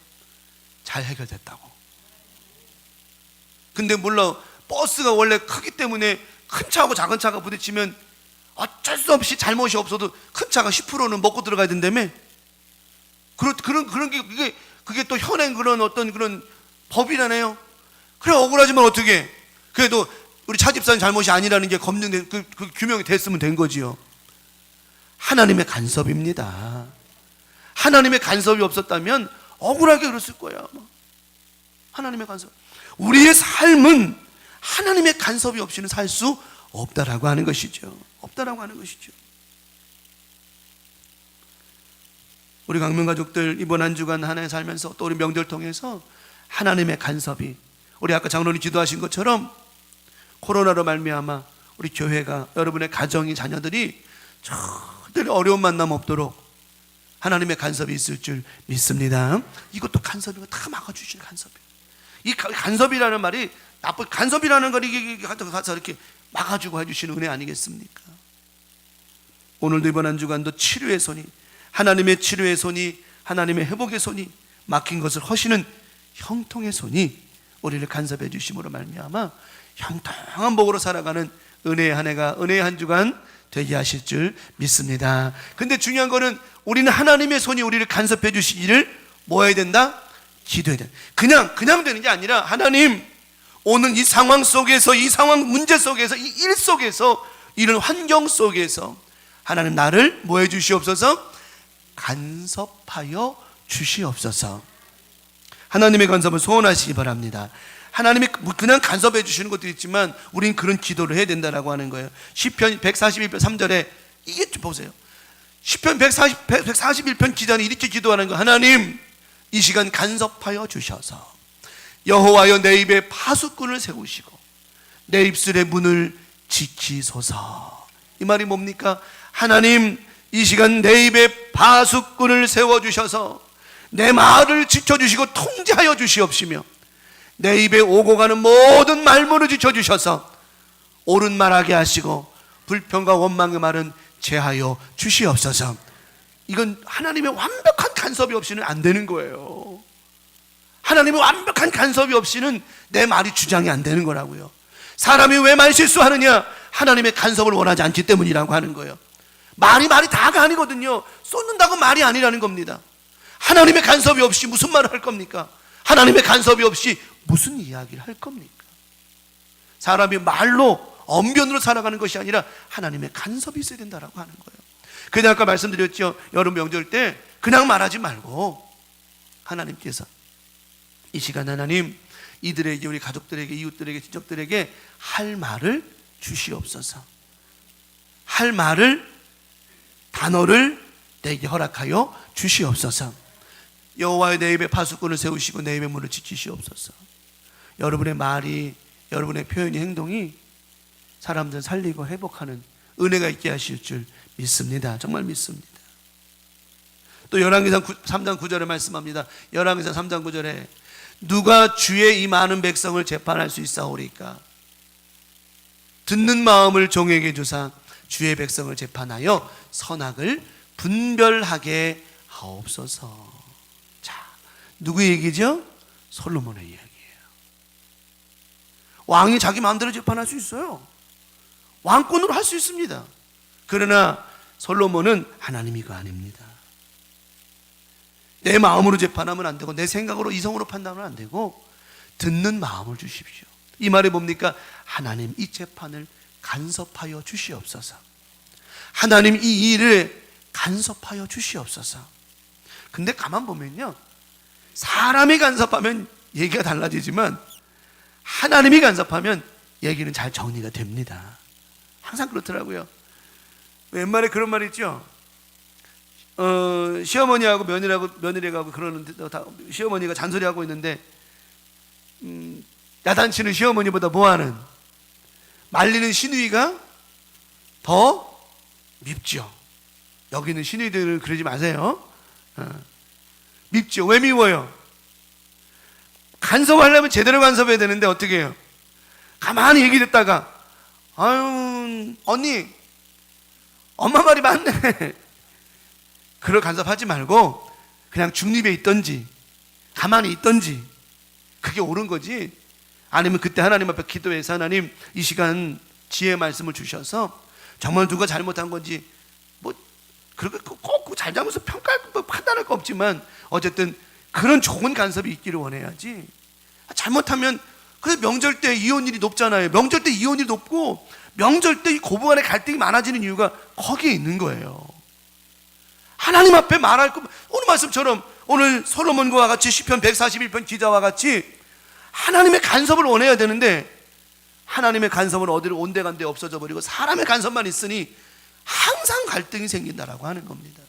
잘 해결됐다고. 근데 물론 버스가 원래 크기 때문에 큰 차하고 작은 차가 부딪히면 어쩔 수 없이 잘못이 없어도 큰 차가 10%는 먹고 들어가야 된다며. 그런 게 그게 또 현행 그런 어떤 그런 법이라네요. 그래 억울하지만 어떻게? 그래도 우리 차 집사님 잘못이 아니라는 게 검증된 그 규명이 됐으면 된 거지요. 하나님의 간섭입니다. 하나님의 간섭이 없었다면 억울하게 그랬을 거야. 하나님의 간섭. 우리의 삶은 하나님의 간섭이 없이는 살 수 없다라고 하는 것이죠. 없다라고 하는 것이죠. 우리 강명 가족들 이번 한 주간 하나에 살면서 또 우리 명절 통해서 하나님의 간섭이, 우리 아까 장로님 기도하신 것처럼 코로나로 말미암아 우리 교회가, 여러분의 가정이, 자녀들이 절대로 어려운 만남 없도록 하나님의 간섭이 있을 줄 믿습니다. 이것도 간섭이고 다 막아주시는 간섭이에요. 이 간섭이라는 말이 나쁜, 간섭이라는 걸 이게 가서 이렇게 막아주고 해주시는 은혜 아니겠습니까? 오늘도 이번 한 주간도 치료의 손이, 하나님의 치료의 손이, 하나님의 회복의 손이, 막힌 것을 허시는 형통의 손이 우리를 간섭해 주심으로 말미암아 형통한 복으로 살아가는 은혜의 한 해가, 은혜의 한 주간 되게 하실 줄 믿습니다. 근데 중요한 거는 우리는 하나님의 손이 우리를 간섭해 주시기를 뭐 해야 된다? 기도해야 된다. 그냥 되는 게 아니라, 하나님 오늘 이 상황 속에서, 이 상황 문제 속에서, 이 일 속에서, 이런 환경 속에서 하나님 나를 뭐 해 주시옵소서? 간섭하여 주시옵소서. 하나님의 간섭을 소원하시기 바랍니다. 하나님이 그냥 간섭해 주시는 것도 있지만 우린 그런 기도를 해야 된다라고 하는 거예요. 시편 141편 3절에 이게 좀 보세요. 시편 141편 기도하는 이렇게 기도하는 거. 하나님 이 시간 간섭하여 주셔서 여호와여 내 입에 파수꾼을 세우시고 내 입술의 문을 지키소서. 이 말이 뭡니까? 하나님 이 시간 내 입에 파수꾼을 세워주셔서 내 말을 지켜주시고 통제하여 주시옵시며 내 입에 오고 가는 모든 말문을 지켜주셔서 옳은 말하게 하시고 불평과 원망의 말은 제하여 주시옵소서. 이건 하나님의 완벽한 간섭이 없이는 안 되는 거예요. 하나님의 완벽한 간섭이 없이는 내 말이 주장이 안 되는 거라고요. 사람이 왜 말 실수하느냐? 하나님의 간섭을 원하지 않기 때문이라고 하는 거예요. 말이 다가 아니거든요. 쏟는다고 말이 아니라는 겁니다. 하나님의 간섭이 없이 무슨 말을 할 겁니까? 하나님의 간섭이 없이 무슨 이야기를 할 겁니까? 사람이 말로, 언변으로 살아가는 것이 아니라 하나님의 간섭이 있어야 된다라고 하는 거예요. 그냥 아까 말씀드렸죠. 여름 명절 때 그냥 말하지 말고 하나님께서 이 시간 하나님 이들에게, 우리 가족들에게, 이웃들에게, 친척들에게 할 말을 주시옵소서. 할 말을, 단어를 내게 허락하여 주시옵소서. 여호와의 내 입에 파수꾼을 세우시고 내 입의 문을 지키시옵소서. 여러분의 말이, 여러분의 표현이, 행동이 사람들 살리고 회복하는 은혜가 있게 하실 줄 믿습니다. 정말 믿습니다. 또 열왕기상 3장 9절에 말씀합니다. 열왕기상 3장 9절에 누가 주의 이 많은 백성을 재판할 수 있사오리까? 듣는 마음을 종에게 주사 주의 백성을 재판하여 선악을 분별하게 하옵소서. 자, 누구 얘기죠? 솔로몬의 이야기예요. 왕이 자기 마음대로 재판할 수 있어요. 왕권으로 할 수 있습니다. 그러나 솔로몬은 하나님이 그 아닙니다. 내 마음으로 재판하면 안 되고 내 생각으로, 이성으로 판단하면 안 되고 듣는 마음을 주십시오. 이 말이 뭡니까? 하나님 이 재판을 간섭하여 주시옵소서. 하나님 이 일을 간섭하여 주시옵소서. 근데 가만 보면요, 사람이 간섭하면 얘기가 달라지지만 하나님이 간섭하면 얘기는 잘 정리가 됩니다. 항상 그렇더라고요. 옛말에 그런 말 있죠. 시어머니하고 며느리하고 그러는데, 시어머니가 잔소리하고 있는데 야단치는 시어머니보다 뭐하는, 말리는 시누이가 더 밉죠. 여기는 시누이들을 그러지 마세요. 밉죠. 왜 미워요? 간섭하려면 제대로 간섭해야 되는데 어떻게 해요? 가만히 얘기 듣다가 아유 언니 엄마 말이 맞네. 그걸 간섭하지 말고 그냥 중립에 있던지 가만히 있던지 그게 옳은 거지. 아니면 그때 하나님 앞에 기도해서 하나님 이 시간 지혜의 말씀을 주셔서 정말 누가 잘못한 건지 뭐 그렇게 꼭 잘잘못을 평가할 거 판단할 거 없지만 어쨌든 그런 좋은 간섭이 있기를 원해야지. 잘못하면 그래서 명절 때 이혼율이 높잖아요. 명절 때 이혼율이 높고 명절 때 이 고부 간의 갈등이 많아지는 이유가 거기에 있는 거예요. 하나님 앞에 말할 거 오늘 말씀처럼 오늘 솔로몬과 같이 시편 141편 기자와 같이 하나님의 간섭을 원해야 되는데 하나님의 간섭은 어디로 온데간데 없어져 버리고 사람의 간섭만 있으니 항상 갈등이 생긴다라고 하는 겁니다.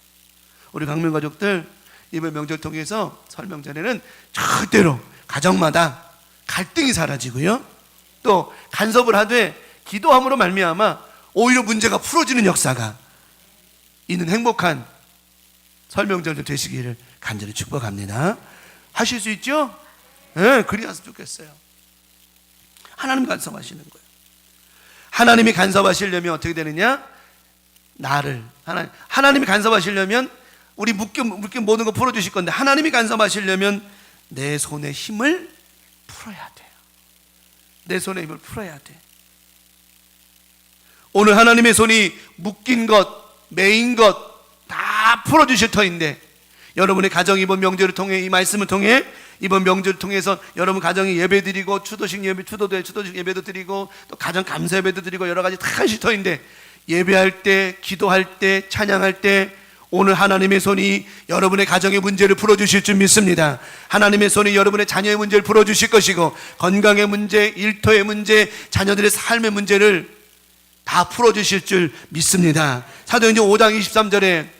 우리 강명 가족들 이번 명절 통해서 설 명절에는 절대로 가정마다 갈등이 사라지고요, 또 간섭을 하되 기도함으로 말미암아 오히려 문제가 풀어지는 역사가 있는 행복한 설 명절도 되시기를 간절히 축복합니다. 하실 수 있죠? 네, 그리했으면 좋겠어요. 하나님 간섭하시는 거예요. 하나님이 간섭하시려면 어떻게 되느냐? 하나님이 간섭하시려면 우리 묶인 모든 거 풀어주실 건데 하나님이 간섭하시려면 내 손에 힘을 풀어야 돼요. 내 손에 힘을 풀어야 돼. 오늘 하나님의 손이 묶인 것, 매인 것 다 풀어주실 터인데 여러분의 가정 이번 명절을 통해 이 말씀을 통해 이번 명절을 통해서 여러분 가정에 예배 드리고 추도식 예배도 드리고 또 가정 감사 예배도 드리고 여러 가지 다 하실 터인데 예배할 때 기도할 때 찬양할 때 오늘 하나님의 손이 여러분의 가정의 문제를 풀어주실 줄 믿습니다. 하나님의 손이 여러분의 자녀의 문제를 풀어주실 것이고 건강의 문제, 일터의 문제, 자녀들의 삶의 문제를 다 풀어주실 줄 믿습니다. 사도행전 5장 23절에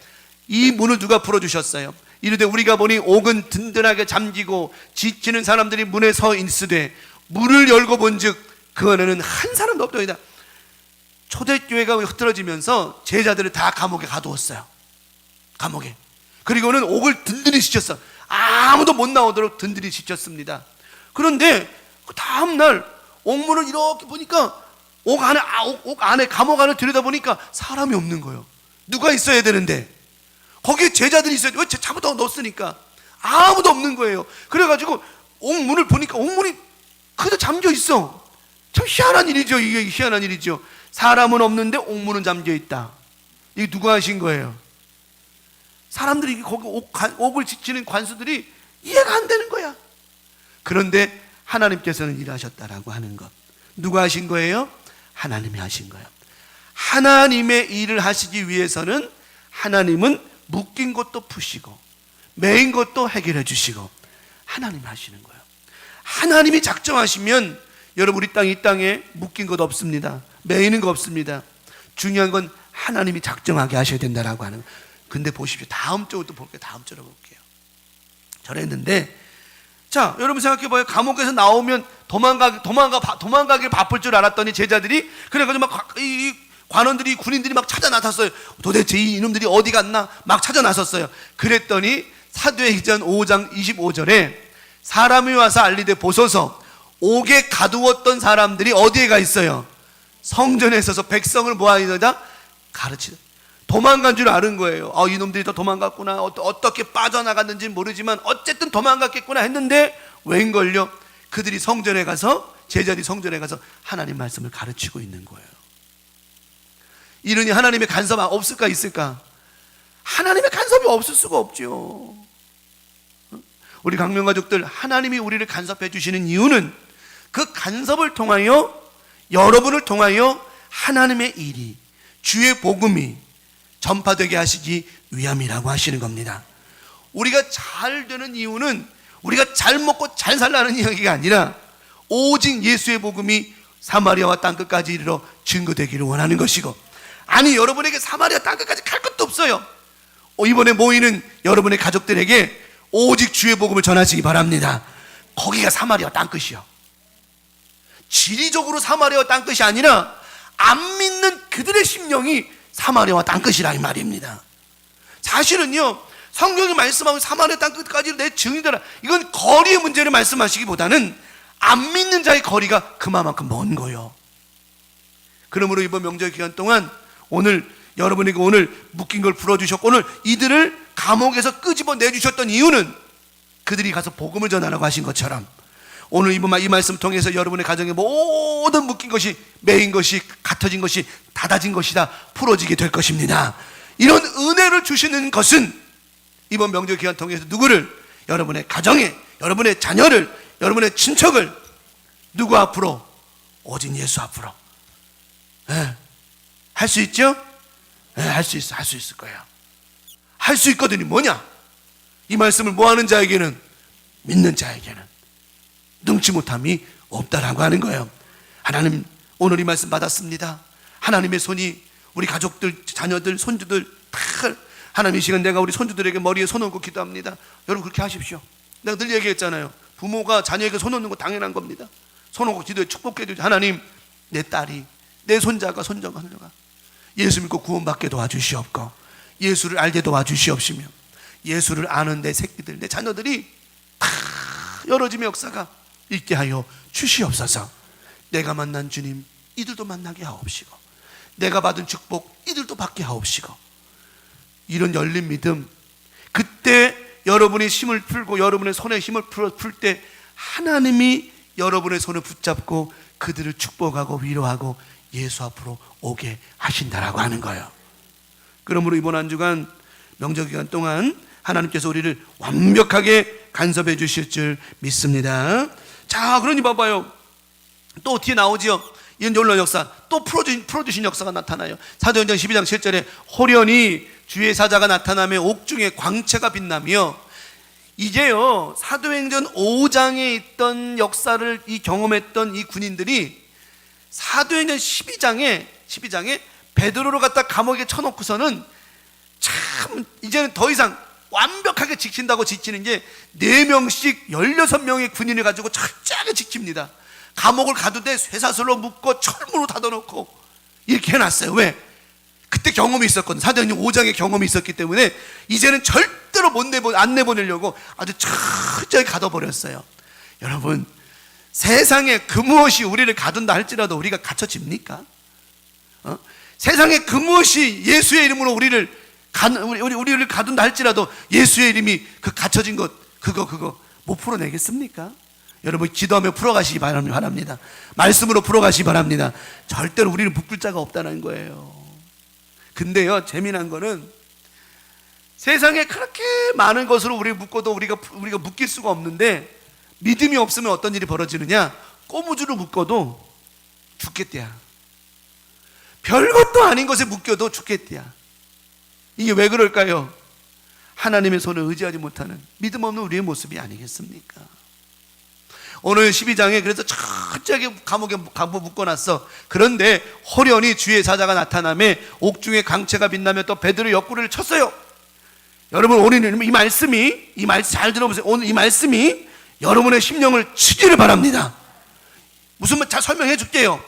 이 문을 누가 풀어주셨어요? 이르되 우리가 보니 옥은 든든하게 잠기고 지치는 사람들이 문에 서 있으되 문을 열고 본즉 그 안에는 한 사람도 없더이다. 초대교회가 흐트러지면서 제자들을 다 감옥에 가두었어요. 감옥에. 그리고는 옥을 든든히 지켰어. 아무도 못 나오도록 든든히 지켰습니다. 그런데 그 다음날 옥문을 이렇게 보니까 옥 안에 감옥 안을 들여다보니까 사람이 없는 거예요. 누가 있어야 되는데 거기에 제자들이 있어야 돼. 왜 잡아다 넣었으니까 아무도 없는 거예요. 그래가지고 옥문을 보니까 옥문이 그대로 잠겨 있어. 참 희한한 일이죠. 이게 희한한 일이죠. 사람은 없는데 옥문은 잠겨 있다. 이게 누가 하신 거예요? 사람들이 거기 옥을 지키는 관수들이 이해가 안 되는 거야. 그런데 하나님께서는 일하셨다라고 하는 것. 누가 하신 거예요? 하나님이 하신 거예요. 하나님의 일을 하시기 위해서는 하나님은 묶인 것도 푸시고 매인 것도 해결해 주시고 하나님이 하시는 거예요. 하나님이 작정하시면 여러분 이 땅에 묶인 것 없습니다. 매이는 거 없습니다. 중요한 건 하나님이 작정하게 하셔야 된다라고 하는 거예요. 근데 보십시오. 다음 주로 또 볼게요. 다음 주로 볼게요. 저랬는데 자, 여러분 생각해 봐요. 감옥에서 나오면 도망가길 바쁠 줄 알았더니 제자들이 그래가지고 막 이 관원들이 군인들이 막 찾아 나섰어요. 도대체 이 이놈들이 어디 갔나 막 찾아 나섰어요. 그랬더니 사도행전 5장 25절에 사람이 와서 알리되 보소서 옥에 가두었던 사람들이 어디에 가 있어요? 성전에 있어서 백성을 모아이다 가르치다. 도망간 줄 아는 거예요. 이놈들이 더 도망갔구나. 어떻게 빠져나갔는지 모르지만 어쨌든 도망갔겠구나 했는데 웬걸요? 그들이 성전에 가서 제자들이 성전에 가서 하나님 말씀을 가르치고 있는 거예요. 이러니 하나님의 간섭 없을까 있을까? 하나님의 간섭이 없을 수가 없죠. 우리 강명가족들 하나님이 우리를 간섭해 주시는 이유는 그 간섭을 통하여 여러분을 통하여 하나님의 일이 주의 복음이 전파되게 하시기 위함이라고 하시는 겁니다. 우리가 잘 되는 이유는 우리가 잘 먹고 잘 살라는 이야기가 아니라 오직 예수의 복음이 사마리아와 땅끝까지 이르러 증거되기를 원하는 것이고 아니 여러분에게 사마리아 땅끝까지 갈 것도 없어요. 이번에 모이는 여러분의 가족들에게 오직 주의 복음을 전하시기 바랍니다. 거기가 사마리아 땅끝이요. 지리적으로 사마리아 땅끝이 아니라 안 믿는 그들의 심령이 사마리아와 땅끝이라 이 말입니다. 사실은요 성경이 말씀하고 사마리아 땅 끝까지 내 증인되라. 이건 거리의 문제를 말씀하시기보다는 안 믿는 자의 거리가 그만큼 먼 거예요. 그러므로 이번 명절 기간 동안 오늘 여러분에게 오늘 묶인 걸 풀어주셨고 오늘 이들을 감옥에서 끄집어 내주셨던 이유는 그들이 가서 복음을 전하라고 하신 것처럼 오늘 이 말씀 통해서 여러분의 가정에 모든 묶인 것이 매인 것이 같아진 것이 닫아진 것이다 풀어지게 될 것입니다. 이런 은혜를 주시는 것은 이번 명절 기간 통해서 누구를 여러분의 가정에 여러분의 자녀를 여러분의 친척을 누구 앞으로 오직 예수 앞으로 할 수 있죠? 할 수 있을 거예요. 할 수 있거든요. 뭐냐? 이 말씀을 모하는 자에게는 믿는 자에게는 능치 못함이 없다라고 하는 거예요. 하나님 오늘 이 말씀 받았습니다. 하나님의 손이 우리 가족들 자녀들 손주들 다 하나님 이 시간 내가 우리 손주들에게 머리에 손 얹고 기도합니다. 여러분 그렇게 하십시오. 내가 늘 얘기했잖아요. 부모가 자녀에게 손 얹는 거 당연한 겁니다. 손 얹고 기도해 축복해 주죠. 하나님 내 딸이 내 손자가 손녀가 예수 믿고 구원받게 도와주시옵고 예수를 알게 도와주시옵시며 예수를 아는 내 새끼들 내 자녀들이 다 열어짐의 역사가 있게 하여 주시옵소서. 내가 만난 주님 이들도 만나게 하옵시고 내가 받은 축복 이들도 받게 하옵시고 이런 열린 믿음 그때 여러분이 힘을 풀고 여러분의 손에 힘을 풀 때 하나님이 여러분의 손을 붙잡고 그들을 축복하고 위로하고 예수 앞으로 오게 하신다라고 하는 거예요. 그러므로 이번 한 주간 명절 기간 동안 하나님께서 우리를 완벽하게 간섭해 주실 줄 믿습니다. 자, 그러니 봐봐요. 또 뒤에 나오지요. 이런 놀라운 역사, 또 풀어주신 역사가 나타나요. 사도행전 12장 7절에 호련히 주의 사자가 나타나며 옥중에 광채가 빛나며 이제요 사도행전 5장에 있던 역사를 경험했던 이 군인들이 사도행전 12장에 베드로를 갖다 감옥에 쳐놓고서는 참 이제는 더 이상 완벽하게 지킨다고 지키는 게 4명씩 16명의 군인을 가지고 철저하게 지킵니다. 감옥을 가두되 쇠사슬로 묶고 철문으로 닫아놓고 이렇게 해놨어요. 왜? 그때 경험이 있었거든. 사도행전 5장의 경험이 있었기 때문에 이제는 절대로 안 내보내려고 아주 철저히 가둬버렸어요. 여러분 세상에 그 무엇이 우리를 가둔다 할지라도 우리가 갇혀집니까? 세상에 그 무엇이 예수의 이름으로 우리를 가둔다 할지라도 예수의 이름이 그 갇혀진 것 그거 못 풀어내겠습니까? 여러분 기도하며 풀어가시기 바랍니다. 말씀으로 풀어가시기 바랍니다. 절대로 우리를 묶을 자가 없다는 거예요. 근데요 재미난 거는 세상에 그렇게 많은 것으로 우리를 묶어도 우리가 묶일 수가 없는데 믿음이 없으면 어떤 일이 벌어지느냐? 꼬무주로 묶어도 죽겠대야. 별것도 아닌 것에 묶여도 죽겠대야. 이게 왜 그럴까요? 하나님의 손을 의지하지 못하는 믿음 없는 우리의 모습이 아니겠습니까? 오늘 12장에 그래서 철저하게 감옥에 묶어놨어. 그런데 호련히 주의 사자가 나타나며 옥중에 광채가 빛나며 또 베드로 옆구리를 쳤어요. 여러분 오늘 이 말씀이 잘 들어보세요. 오늘 이 말씀이 여러분의 심령을 치기를 바랍니다. 무슨 말 잘 설명해 줄게요.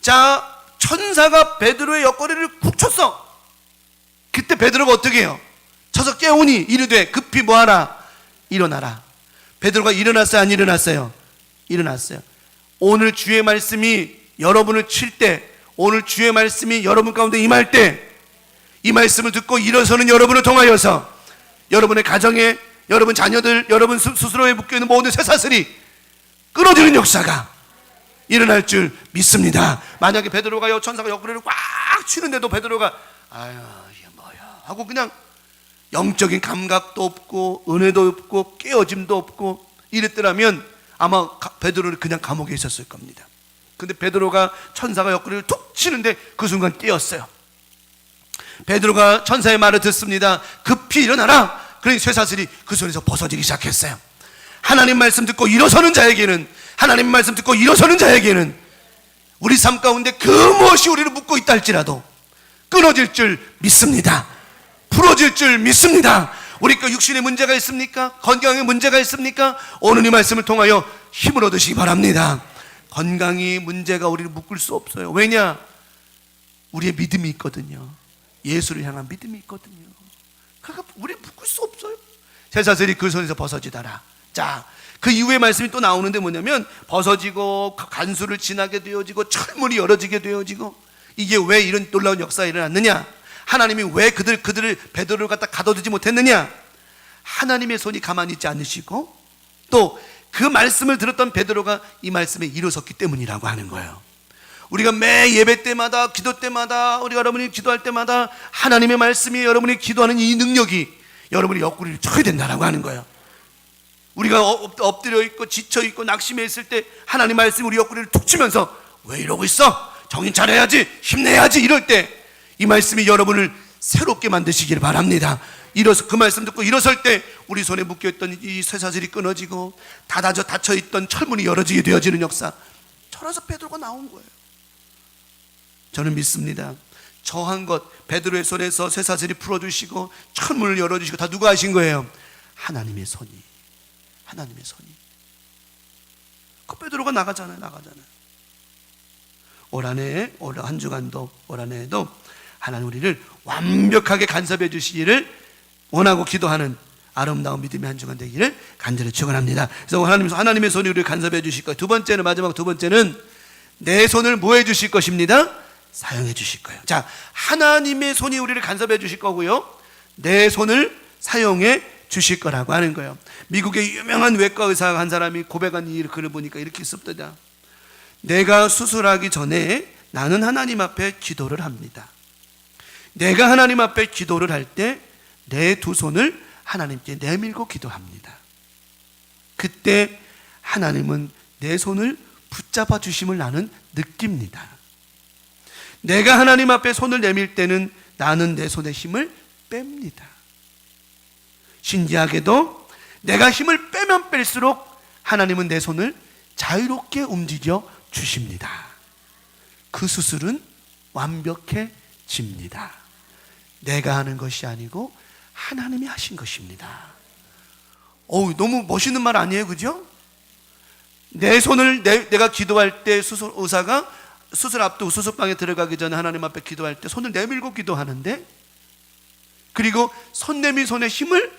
자, 천사가 베드로의 옆구리를 쿡 쳤어. 그때 베드로가 어떻게 해요? 쳐서 깨우니 이르되 급히 뭐하라? 일어나라. 베드로가 일어났어요? 안 일어났어요? 일어났어요. 오늘 주의 말씀이 여러분을 칠 때, 오늘 주의 말씀이 여러분 가운데 임할 때, 이 말씀을 듣고 일어서는 여러분을 통하여서 여러분의 가정에, 여러분 자녀들, 여러분 스스로에 묶여있는 모든 쇠사슬이 끊어지는 역사가 일어날 줄 믿습니다. 만약에 베드로가 천사가 옆구리를 꽉 치는데도 베드로가 아유 이게 뭐야 하고 그냥 영적인 감각도 없고 은혜도 없고 깨어짐도 없고 이랬더라면 아마 베드로는 그냥 감옥에 있었을 겁니다. 근데 베드로가 천사가 옆구리를 툭 치는데 그 순간 깨었어요. 베드로가 천사의 말을 듣습니다. 급히 일어나라. 그러니 쇠사슬이 그 손에서 벗어지기 시작했어요. 하나님 말씀 듣고 일어서는 자에게는, 하나님 말씀 듣고 일어서는 자에게는 우리 삶 가운데 그 무엇이 우리를 묶고 있다 할지라도 끊어질 줄 믿습니다. 풀어질 줄 믿습니다. 우리 그 육신에 문제가 있습니까? 건강에 문제가 있습니까? 오늘 이 말씀을 통하여 힘을 얻으시기 바랍니다. 건강이 문제가 우리를 묶을 수 없어요. 왜냐? 우리의 믿음이 있거든요. 예수를 향한 믿음이 있거든요. 그러니까 우리 묶을 수 없어요. 쇠사슬이 그 손에서 벗어지더라. 자, 그 이후의 말씀이 또 나오는데 뭐냐면 벗어지고 간수를 지나게 되어지고 철문이 열어지게 되어지고, 이게 왜 이런 놀라운 역사가 일어났느냐? 하나님이 왜 그들을 베드로를 갖다 가둬두지 못했느냐? 하나님의 손이 가만히 있지 않으시고 또 그 말씀을 들었던 베드로가 이 말씀에 일어섰기 때문이라고 하는 거예요. 우리가 매 예배 때마다, 기도 때마다, 우리가 여러분이 기도할 때마다 하나님의 말씀이 여러분이 기도하는 이 능력이 여러분의 옆구리를 쳐야 된다라고 하는 거예요. 우리가 엎드려 있고 지쳐 있고 낙심해 있을 때 하나님 말씀이 우리 옆구리를 툭 치면서 왜 이러고 있어? 정신 차려야지, 힘내야지, 이럴 때 이 말씀이 여러분을 새롭게 만드시길 바랍니다. 그 말씀 듣고 일어설 때 우리 손에 묶여있던 이 쇠사슬이 끊어지고 닫혀있던 철문이 열어지게 되어지는 역사, 저라서 베드로가 나온 거예요. 저는 믿습니다. 저한 것, 베드로의 손에서 쇠사슬이 풀어주시고 철문을 열어주시고 다 누가 하신 거예요? 하나님의 손이. 하나님의 손이. 그 베드로가 나가잖아요. 올 한 주간도, 올 한 해에도 하나님 우리를 완벽하게 간섭해 주시기를 원하고 기도하는 아름다운 믿음의 한 주간 되기를 간절히 축원합니다. 그래서 하나님의 손이 우리를 간섭해 주실 거예요. 마지막 두 번째는 내 손을 뭐 해 주실 것입니다? 사용해 주실 거예요. 자, 하나님의 손이 우리를 간섭해 주실 거고요, 내 손을 사용해 주실 거라고 하는 거예요. 미국의 유명한 외과 의사 한 사람이 고백한 이 글을 보니까 이렇게 씁니다. 내가 수술하기 전에 나는 하나님 앞에 기도를 합니다. 내가 하나님 앞에 기도를 할 때 내 두 손을 하나님께 내밀고 기도합니다. 그때 하나님은 내 손을 붙잡아 주심을 나는 느낍니다. 내가 하나님 앞에 손을 내밀 때는 나는 내 손의 힘을 뺍니다. 신기하게도 내가 힘을 빼면 뺄수록 하나님은 내 손을 자유롭게 움직여 주십니다. 그 수술은 완벽해집니다. 내가 하는 것이 아니고 하나님이 하신 것입니다. 너무 멋있는 말 아니에요, 그죠? 내 손을 내가 기도할 때 의사가 수술 앞두고 수술방에 들어가기 전에 하나님 앞에 기도할 때 손을 내밀고 기도하는데, 그리고 손 내민 손에 힘을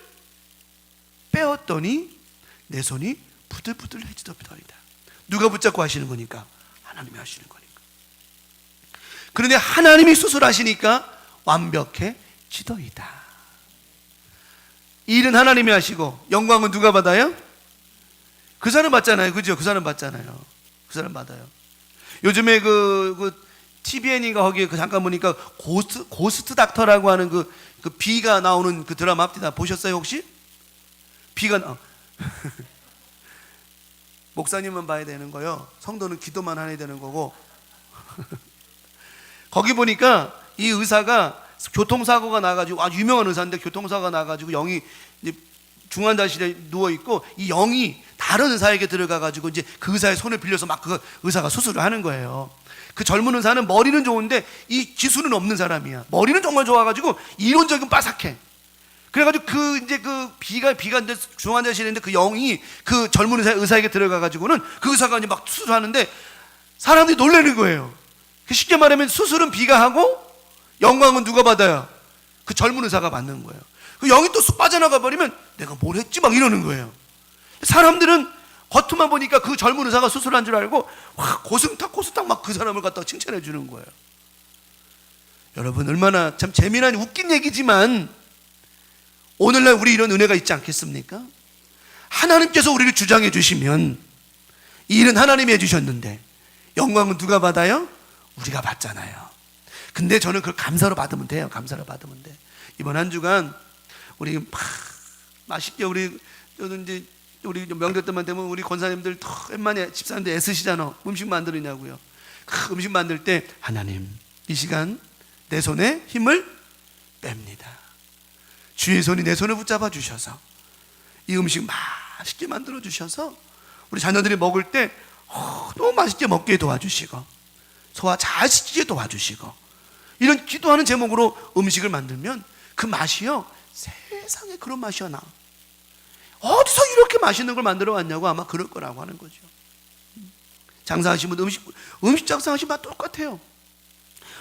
빼었더니 내 손이 부들부들해지더이다. 누가 붙잡고 하시는 거니까? 하나님이 하시는 거니까. 그런데 하나님이 수술하시니까 완벽해지더이다. 이 일은 하나님이 하시고 영광은 누가 받아요? 그 사람 받잖아요, 그죠? 그 사람 받잖아요. 그 사람 받아요. 요즘에 그 TVN인가 거기에 잠깐 보니까 고스트 닥터라고 하는 그 비가 나오는 그 드라마 합니다. 보셨어요 혹시? 비가 목사님만 봐야 되는 거요. 성도는 기도만 해야 되는 거고. 거기 보니까 이 의사가 교통사고가 나가지고, 아주 유명한 의사인데 교통사고가 나가지고 영이 이제 중환자실에 누워 있고, 이 영이 다른 의사에게 들어가가지고 이제 그 의사의 손을 빌려서 막 그 의사가 수술을 하는 거예요. 그 젊은 의사는 머리는 좋은데 이 기술은 없는 사람이야. 머리는 정말 좋아가지고 이론적인 빠삭해. 그래가지고 비가 이제 중환자실에 있는데 그 영이 그 젊은 의사에게 들어가가지고는 그 의사가 이제 막 수술하는데 사람들이 놀라는 거예요. 쉽게 말하면 수술은 비가 하고 영광은 누가 받아요? 그 젊은 의사가 받는 거예요. 그 영이 또 쑥 빠져나가 버리면 내가 뭘 했지 막 이러는 거예요. 사람들은 겉만 보니까 그 젊은 의사가 수술한 줄 알고 와, 고승탁 막 그 사람을 갖다가 칭찬해 주는 거예요. 여러분, 얼마나 참 재미난 웃긴 얘기지만 오늘날 우리 이런 은혜가 있지 않겠습니까? 하나님께서 우리를 주장해 주시면 이 일은 하나님이 해주셨는데 영광은 누가 받아요? 우리가 받잖아요. 근데 저는 그걸 감사로 받으면 돼요. 감사로 받으면 돼. 이번 한 주간 우리 맛있게 우리 명절 때만 되면 우리 권사님들 웬만해 집사람들 애쓰시잖아. 음식 만들느냐고요. 음식 만들 때 하나님, 이 시간 내 손에 힘을 뺍니다. 주의 손이 내 손을 붙잡아 주셔서 이 음식 맛있게 만들어 주셔서 우리 자녀들이 먹을 때 너무 맛있게 먹게 도와주시고 소화 잘 시키게 도와주시고, 이런 기도하는 제목으로 음식을 만들면 그 맛이요, 세상에 그런 맛이야 나. 어디서 이렇게 맛있는 걸 만들어 왔냐고 아마 그럴 거라고 하는 거죠. 장사하시는 분도 음식 장사하시면 똑같아요.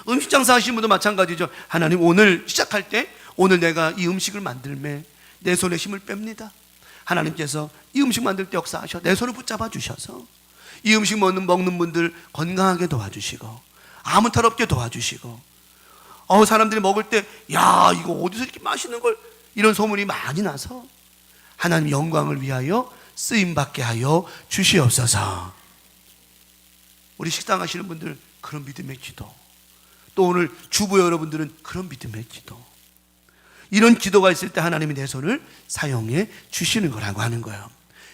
음식 장사하시는 분도 마찬가지죠. 하나님, 오늘 시작할 때 오늘 내가 이 음식을 만들매 내 손에 힘을 뺍니다. 하나님께서 이 음식 만들 때 역사하셔 내 손을 붙잡아 주셔서 이 음식 먹는 분들 건강하게 도와주시고 아무 탈 없게 도와주시고 사람들이 먹을 때 야 이거 어디서 이렇게 맛있는 걸 이런 소문이 많이 나서 하나님 영광을 위하여 쓰임받게 하여 주시옵소서. 우리 식당 하시는 분들 그런 믿음의 기도, 또 오늘 주부 여러분들은 그런 믿음의 기도, 이런 기도가 있을 때 하나님이 내 손을 사용해 주시는 거라고 하는 거예요.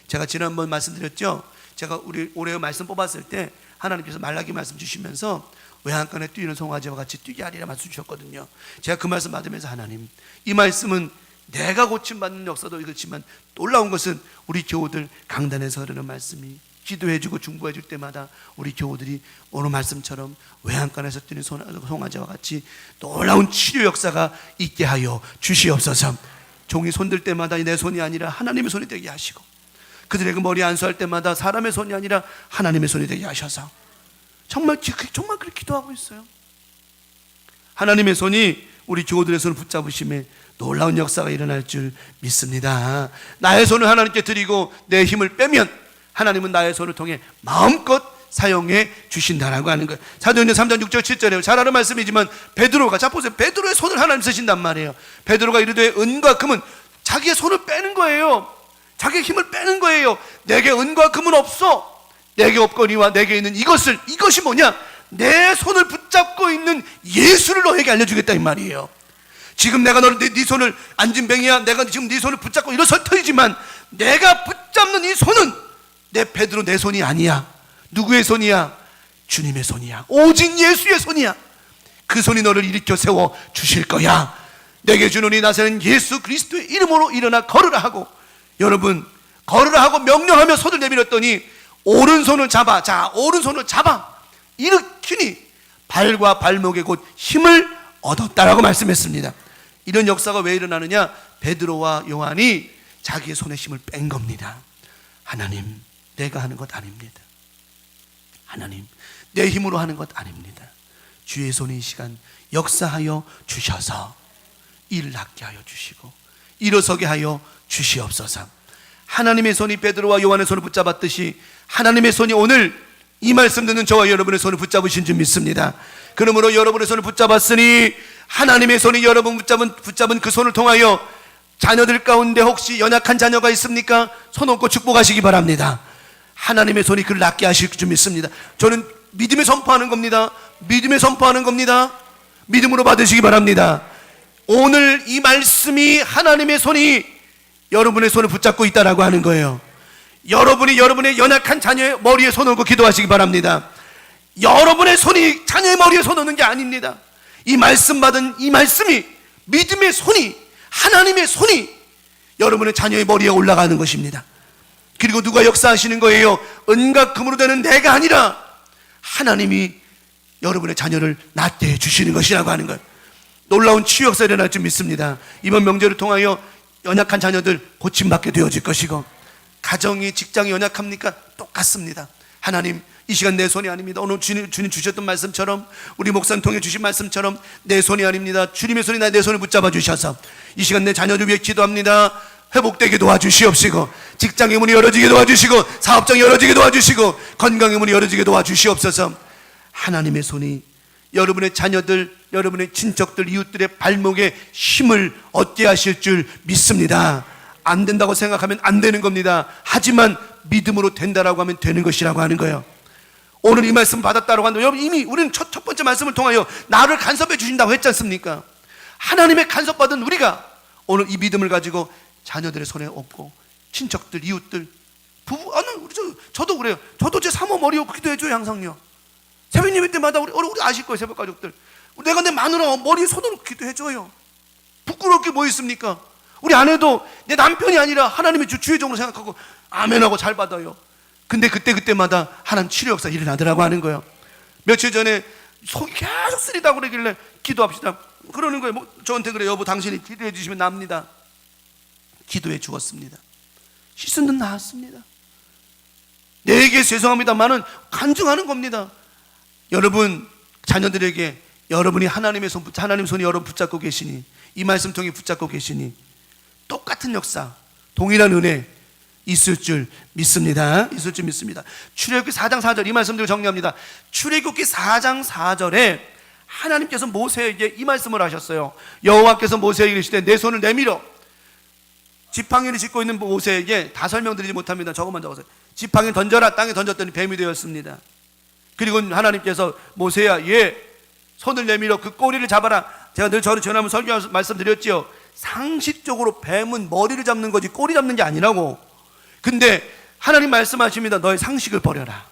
제가 지난번 말씀드렸죠. 제가 우리 올해 말씀 뽑았을 때 하나님께서 말라기 말씀 주시면서 외양간에 뛰는 송아지와 같이 뛰게 하리라 말씀 주셨거든요. 제가 그 말씀 받으면서 하나님, 이 말씀은 내가 고침받는 역사도 그렇지만 놀라운 것은 우리 교우들 강단에서 흐르는 말씀이 기도해주고 중보해줄 때마다 우리 교우들이 오늘 말씀처럼 외양간에서 뛰는 송아지와 같이 놀라운 치료 역사가 있게 하여 주시옵소서. 종이 손들 때마다 내 손이 아니라 하나님의 손이 되게 하시고, 그들에게 머리 안수할 때마다 사람의 손이 아니라 하나님의 손이 되게 하셔서 정말 그렇게 기도하고 있어요. 하나님의 손이 우리 교우들의 손을 붙잡으심에 놀라운 역사가 일어날 줄 믿습니다. 나의 손을 하나님께 드리고 내 힘을 빼면 하나님은 나의 손을 통해 마음껏 사용해 주신다라고 하는 거예요. 사도행전 3장 6절 7절에 잘 아는 말씀이지만 베드로가, 자 보세요, 베드로의 손을 하나님 쓰신단 말이에요. 베드로가 이르되 은과 금은 자기의 손을 빼는 거예요. 자기의 힘을 빼는 거예요. 내게 은과 금은 없어. 내게 없거니와 내게 있는 이것이 뭐냐? 내 손을 붙잡고 있는 예수를 너에게 알려주겠다 이 말이에요. 지금 내가 네 손을 안진뱅이야, 내가 지금 네 손을 붙잡고 일어설터이지만 내가 붙잡는 이 손은 내 베드로 내 손이 아니야. 누구의 손이야? 주님의 손이야. 오직 예수의 손이야. 그 손이 너를 일으켜 세워 주실 거야. 내게 주노니 나서는 예수 그리스도의 이름으로 일어나 걸으라 하고, 여러분 걸으라 하고 명령하며 손을 내밀었더니 오른손을 잡아, 자 오른손을 잡아 일으키니 발과 발목에 곧 힘을 얻었다라고 말씀했습니다. 이런 역사가 왜 일어나느냐? 베드로와 요한이 자기의 손에 힘을 뺀 겁니다. 하나님, 내가 하는 것 아닙니다. 하나님, 내 힘으로 하는 것 아닙니다. 주의 손이 이 시간 역사하여 주셔서 일을 낫게 하여 주시고 일어서게 하여 주시옵소서. 하나님의 손이 베드로와 요한의 손을 붙잡았듯이 하나님의 손이 오늘 이 말씀 듣는 저와 여러분의 손을 붙잡으신 줄 믿습니다. 그러므로 여러분의 손을 붙잡았으니 하나님의 손이 여러분 붙잡은 그 손을 통하여 자녀들 가운데 혹시 연약한 자녀가 있습니까? 손 얹고 축복하시기 바랍니다. 하나님의 손이 그를 낫게 하실 줄 믿습니다. 저는 믿음에 선포하는 겁니다. 믿음에 선포하는 겁니다. 믿음으로 받으시기 바랍니다. 오늘 이 말씀이 하나님의 손이 여러분의 손을 붙잡고 있다라고 하는 거예요. 여러분이 여러분의 연약한 자녀의 머리에 손 얹고 기도하시기 바랍니다. 여러분의 손이 자녀의 머리에 손 얹는 게 아닙니다. 이 말씀 받은 이 말씀이 믿음의 손이, 하나님의 손이 여러분의 자녀의 머리에 올라가는 것입니다. 그리고 누가 역사하시는 거예요? 은과 금으로 되는 내가 아니라 하나님이 여러분의 자녀를 낫게 해주시는 것이라고 하는 거예요. 놀라운 치유 역사 일어날 줄 믿습니다. 이번 명절을 통하여 연약한 자녀들 고침받게 되어질 것이고, 가정이 직장이 연약합니까? 똑같습니다. 하나님, 이 시간 내 손이 아닙니다. 오늘 주님 주셨던 말씀처럼, 우리 목사님 통해 주신 말씀처럼 내 손이 아닙니다. 주님의 손이 내 손을 붙잡아 주셔서 이 시간 내 자녀들 위해 기도합니다. 회복되게 도와주시옵시고, 직장의 문이 열어지게 도와주시고, 사업장이 열어지게 도와주시고, 건강의 문이 열어지게 도와주시옵소서. 하나님의 손이 여러분의 자녀들, 여러분의 친척들, 이웃들의 발목에 힘을 얻게 하실 줄 믿습니다. 안 된다고 생각하면 안 되는 겁니다. 하지만 믿음으로 된다라고 하면 되는 것이라고 하는 거예요. 오늘 이 말씀 받았다라고 하는데, 여러분 이미 우리는 첫 번째 말씀을 통하여 나를 간섭해 주신다고 했지 않습니까? 하나님의 간섭받은 우리가 오늘 이 믿음을 가지고 자녀들의 손에 얹고, 친척들, 이웃들, 부부, 저도 그래요. 저도 제 사모 머리 얹고 기도해줘요. 항상요. 새벽 예배 때마다 우리 아실 거예요. 새벽 가족들, 내가 내 마누라 머리에 손을 얹고 기도해줘요. 부끄러울 게 뭐 있습니까? 우리 아내도 내 남편이 아니라 하나님의 주의 종으로 생각하고 아멘하고 잘 받아요. 근데 그때마다 하나님 치료 역사 일어나더라고 하는 거예요. 며칠 전에 속이 계속 쓰리다고 그러길래 기도합시다 그러는 거예요. 저한테 그래, 여보 당신이 기도해 주시면 납니다. 기도해 주었습니다. 시스는 나았습니다. 내게 죄송합니다만은 간증하는 겁니다. 여러분 자녀들에게 여러분이 하나님 손이 여러분 붙잡고 계시니, 이 말씀 통해 붙잡고 계시니 똑같은 역사, 동일한 은혜 있을 줄 믿습니다. 있을 줄 믿습니다. 출애굽기 4장 4절, 이 말씀들을 정리합니다. 출애굽기 4장 4절에 하나님께서 모세에게 이 말씀을 하셨어요. 여호와께서 모세에게 이르시되 내 손을 내밀어. 지팡이를 짚고 있는 모세에게 다 설명드리지 못합니다. 저것만 적어서 지팡이 던져라. 땅에 던졌더니 뱀이 되었습니다. 그리고 하나님께서 모세야, 손을 내밀어 그 꼬리를 잡아라. 제가 늘 저를 전하면 설교 말씀드렸죠. 상식적으로 뱀은 머리를 잡는 거지 꼬리 잡는 게 아니라고. 근데 하나님 말씀하십니다. 너의 상식을 버려라.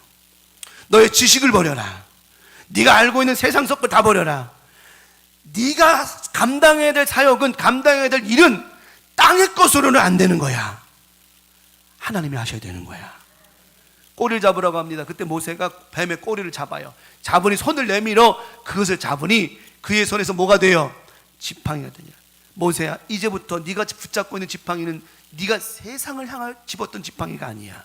너의 지식을 버려라. 네가 알고 있는 세상 속 걸 다 버려라. 네가 감당해야 될 사역은, 감당해야 될 일은 땅의 것으로는 안 되는 거야. 하나님이 하셔야 되는 거야. 꼬리를 잡으라고 합니다. 그때 모세가 뱀의 꼬리를 잡아요. 잡으니 손을 내밀어 그것을 잡으니 그의 손에서 뭐가 돼요? 지팡이가 되냐. 모세야, 이제부터 네가 붙잡고 있는 지팡이는 네가 세상을 향하여 집었던 지팡이가 아니야.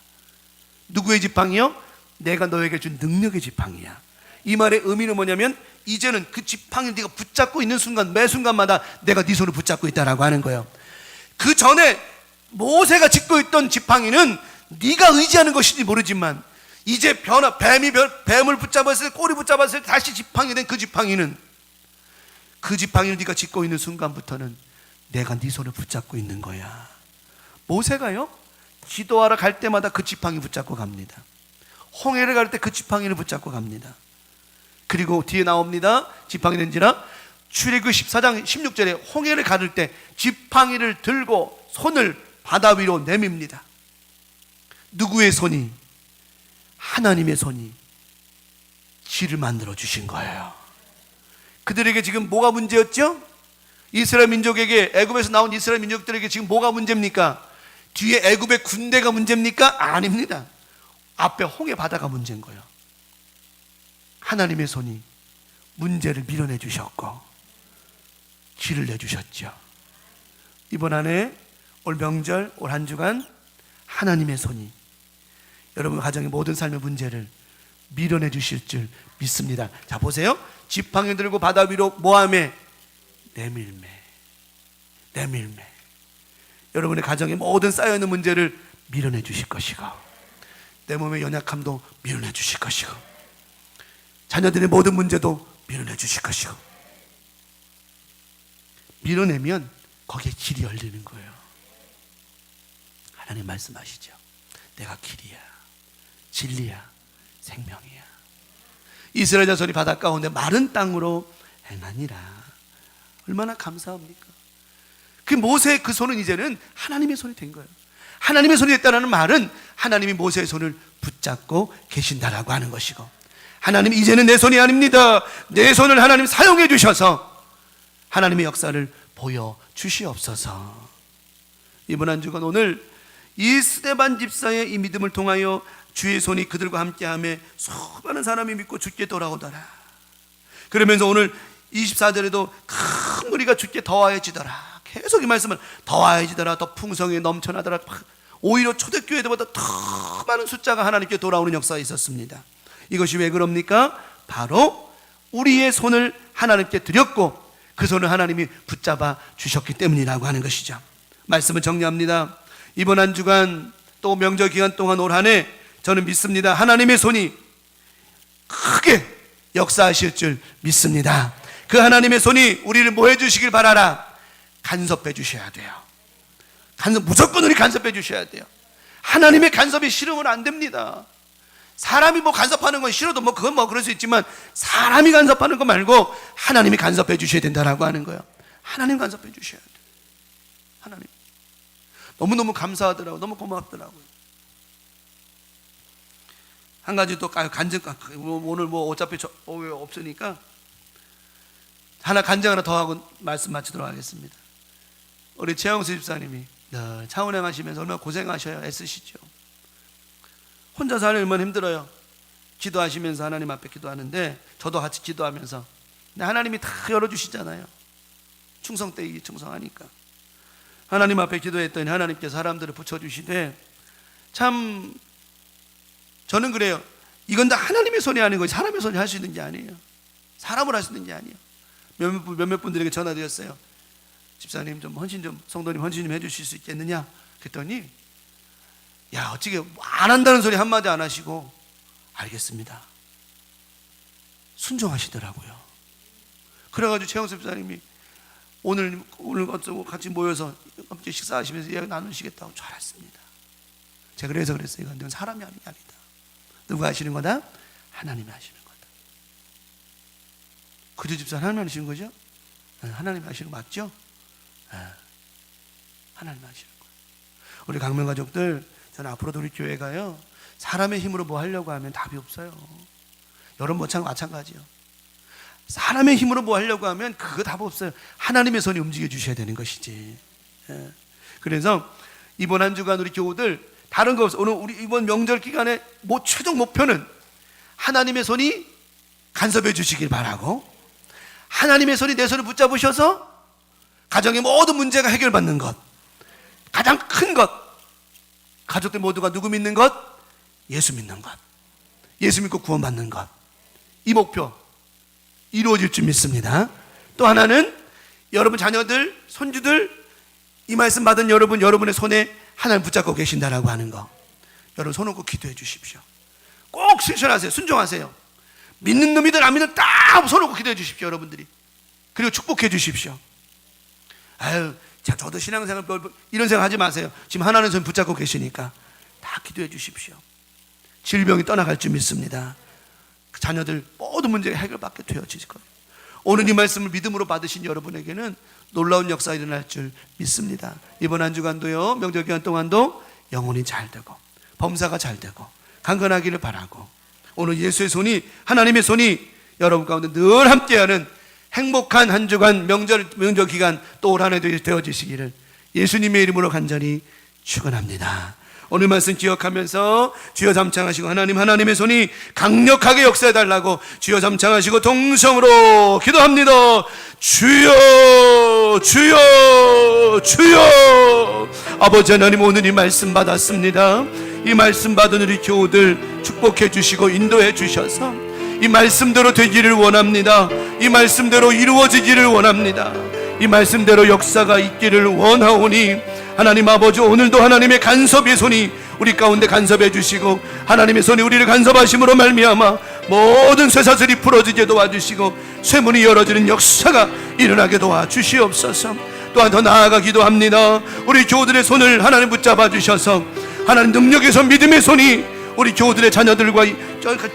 누구의 지팡이요? 내가 너에게 준 능력의 지팡이야. 이 말의 의미는 뭐냐면 이제는 그 지팡이를 네가 붙잡고 있는 순간, 매 순간마다 내가 네 손을 붙잡고 있다라고 하는 거예요. 그 전에 모세가 짚고 있던 지팡이는 네가 의지하는 것인지 모르지만 이제 뱀을 붙잡았을 때, 꼬리 붙잡았을 때 다시 지팡이 된 그 지팡이는, 그 지팡이를 네가 짚고 있는 순간부터는 내가 네 손을 붙잡고 있는 거야. 모세가요, 기도하러 갈 때마다 그 지팡이 붙잡고 갑니다. 홍해를 갈 때 그 지팡이를 붙잡고 갑니다. 그리고 뒤에 나옵니다. 지팡이 된지라 출애굽 14장 16절에 홍해를 가를 때 지팡이를 들고 손을 바다 위로 내밉니다. 누구의 손이? 하나님의 손이 길을 만들어 주신 거예요. 그들에게 지금 뭐가 문제였죠? 이스라엘 민족에게, 애굽에서 나온 이스라엘 민족들에게 지금 뭐가 문제입니까? 뒤에 애굽의 군대가 문제입니까? 아닙니다. 앞에 홍해 바다가 문제인 거예요. 하나님의 손이 문제를 밀어내 주셨고 길을 내주셨죠. 이번 한 해, 올 명절, 올 한 주간 하나님의 손이 여러분 가정의 모든 삶의 문제를 밀어내 주실 줄 믿습니다. 자, 보세요. 지팡이 들고 바다 위로 모함에 내밀매. 여러분의 가정의 모든 쌓여있는 문제를 밀어내 주실 것이고, 내 몸의 연약함도 밀어내 주실 것이고, 자녀들의 모든 문제도 밀어내 주실 것이고, 밀어내면 거기에 길이 열리는 거예요. 하나님 말씀하시죠. 내가 길이야, 진리야, 생명이야. 이스라엘 자손이 바다 가운데 마른 땅으로 행하니라. 얼마나 감사합니까? 그 모세의 그 손은 이제는 하나님의 손이 된 거예요. 하나님의 손이 됐다는 말은 하나님이 모세의 손을 붙잡고 계신다라고 하는 것이고, 하나님 이제는 내 손이 아닙니다. 내 손을 하나님 사용해 주셔서 하나님의 역사를 보여주시옵소서. 이번 한 주간 오늘 이 스데반 집사의 이 믿음을 통하여 주의 손이 그들과 함께하며 수많은 사람이 믿고 주께 돌아오더라. 그러면서 오늘 24절에도 큰 무리가 주께 더하여지더라. 계속 이 말씀은 더하여지더라, 더 풍성히 넘쳐나더라. 오히려 초대교회 때보다 더 많은 숫자가 하나님께 돌아오는 역사가 있었습니다. 이것이 왜 그럽니까? 바로 우리의 손을 하나님께 드렸고 그 손을 하나님이 붙잡아 주셨기 때문이라고 하는 것이죠. 말씀을 정리합니다. 이번 한 주간 또 명절 기간 동안 올 한 해 저는 믿습니다. 하나님의 손이 크게 역사하실 줄 믿습니다. 그 하나님의 손이 우리를 뭐 해주시길 바라라? 간섭해 주셔야 돼요. 무조건 우리 간섭해 주셔야 돼요. 하나님의 간섭이 싫으면 안 됩니다. 사람이 뭐 간섭하는 건 싫어도 뭐 그건 뭐 그럴 수 있지만 사람이 간섭하는 거 말고 하나님이 간섭해 주셔야 된다라고 하는 거예요. 하나님 간섭해 주셔야 돼요. 하나님. 너무너무 감사하더라고요. 너무 고맙더라고요. 한 가지 또 간증, 오늘 뭐 어차피 없으니까 하나 간증 하나 더 하고 말씀 마치도록 하겠습니다. 우리 최영수 집사님이 늘 차운행 하시면서 얼마나 고생하셔요. 애쓰시죠. 혼자서 하려면 얼마나 힘들어요. 기도하시면서 하나님 앞에 기도하는데 저도 같이 기도하면서 하나님이 다 열어주시잖아요. 충성되기 충성하니까 하나님 앞에 기도했더니 하나님께서 사람들을 붙여주시되, 참 저는 그래요. 이건 다 하나님의 손이 아닌 거지 사람의 손이 할 수 있는 게 아니에요. 사람을 할 수 있는 게 아니에요. 몇몇 분들에게 전화드렸어요. 집사님 좀 헌신 좀, 성도님 헌신 좀 해주실 수 있겠느냐 그랬더니 야 어떻게 안 한다는 소리 한마디 안 하시고 알겠습니다 순종하시더라고요. 그래가지고 최영섭 집사님이 오늘 같이 모여서 함께 식사하시면서 이야기 나누시겠다고 잘했습니다. 제가 그래서 그랬어요. 이건 사람이 하는 게 아니다. 누가 하시는 거다? 하나님이 하시는 거다. 그저 집사 하나님이 하시는 거죠? 하나님이 하시는 거 맞죠? 하나님이 하시는 거예요. 우리 강명 가족들, 저는 앞으로도 우리 교회가요 사람의 힘으로 뭐 하려고 하면 답이 없어요. 여러분 마찬가지요. 사람의 힘으로 뭐 하려고 하면 그거 답 없어요. 하나님의 손이 움직여 주셔야 되는 것이지. 그래서 이번 한 주간 우리 교우들 다른 거 없어. 오늘 우리 이번 명절 기간에 최종 목표는 하나님의 손이 간섭해 주시길 바라고, 하나님의 손이 내 손을 붙잡으셔서 가정의 모든 문제가 해결받는 것, 가장 큰 것, 가족들 모두가 누구 믿는 것? 예수 믿는 것, 예수 믿고 구원받는 것, 이 목표 이루어질 줄 믿습니다. 또 하나는 여러분 자녀들, 손주들, 이 말씀 받은 여러분의 손에 하나님 붙잡고 계신다라고 하는 거, 여러분 손 놓고 기도해 주십시오. 꼭 실천하세요. 순종하세요. 믿는 놈이든 안 믿는 딱 손 놓고 기도해 주십시오. 여러분들이. 그리고 축복해 주십시오. 아유, 자, 저도 신앙생활 이런 생각 하지 마세요. 지금 하나님 손 붙잡고 계시니까 다 기도해 주십시오. 질병이 떠나갈 줄 믿습니다. 그 자녀들 모든 문제가 해결받게 되어질 거예요. 오늘 이 말씀을 믿음으로 받으신 여러분에게는 놀라운 역사가 일어날 줄 믿습니다. 이번 한 주간도요, 명절 기간 동안도 영혼이 잘 되고 범사가 잘 되고 강건하기를 바라고, 오늘 예수의 손이, 하나님의 손이 여러분 가운데 늘 함께하는 행복한 한 주간 명절 기간 또 올 한 해도 되어지시기를 예수님의 이름으로 간절히 축원합니다. 오늘 말씀 기억하면서 주여 잠창하시고 하나님의 손이 강력하게 역사해달라고 주여 잠창하시고 동성으로 기도합니다. 주여 주여 주여. 아버지 하나님, 오늘 이 말씀 받았습니다. 이 말씀 받은 우리 교우들 축복해 주시고 인도해 주셔서 이 말씀대로 되기를 원합니다. 이 말씀대로 이루어지기를 원합니다. 이 말씀대로 역사가 있기를 원하오니 하나님 아버지, 오늘도 하나님의 간섭의 손이 우리 가운데 간섭해 주시고 하나님의 손이 우리를 간섭하심으로 말미암아 모든 쇠사슬이 풀어지게 도와주시고 쇠문이 열어지는 역사가 일어나게 도와주시옵소서. 또한 더 나아가 기도합니다. 우리 교우들의 손을 하나님 붙잡아 주셔서 하나님 능력의 손, 믿음의 손이 우리 교우들의 자녀들과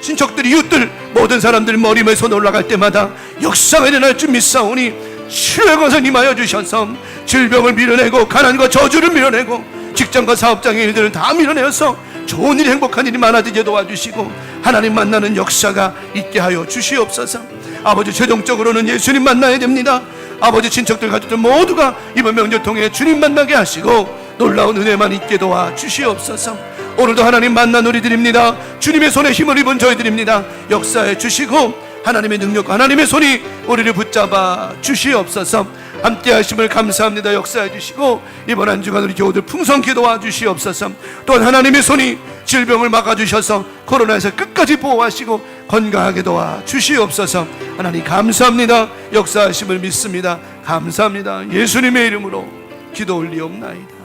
친척들, 이웃들, 모든 사람들 머리에 손 올라갈 때마다 역사가 일어날 줄 믿사오니 치료의 것을 임하여 주셔서 질병을 밀어내고 가난과 저주를 밀어내고 직장과 사업장의 일들을 다 밀어내어서 좋은 일, 행복한 일이 많아지게 도와주시고 하나님 만나는 역사가 있게 하여 주시옵소서. 아버지, 최종적으로는 예수님 만나야 됩니다. 아버지, 친척들, 가족들 모두가 이번 명절 통해 주님 만나게 하시고 놀라운 은혜만 있게 도와주시옵소서. 오늘도 하나님 만난 우리들입니다. 주님의 손에 힘을 입은 저희들입니다. 역사해 주시고 하나님의 능력과 하나님의 손이 우리를 붙잡아 주시옵소서. 함께 하심을 감사합니다. 역사해 주시고 이번 한 주간 우리 교우들 풍성케 도와주시옵소서. 또한 하나님의 손이 질병을 막아주셔서 코로나에서 끝까지 보호하시고 건강하게 도와주시옵소서. 하나님 감사합니다. 역사하심을 믿습니다. 감사합니다. 예수님의 이름으로 기도 올리옵나이다.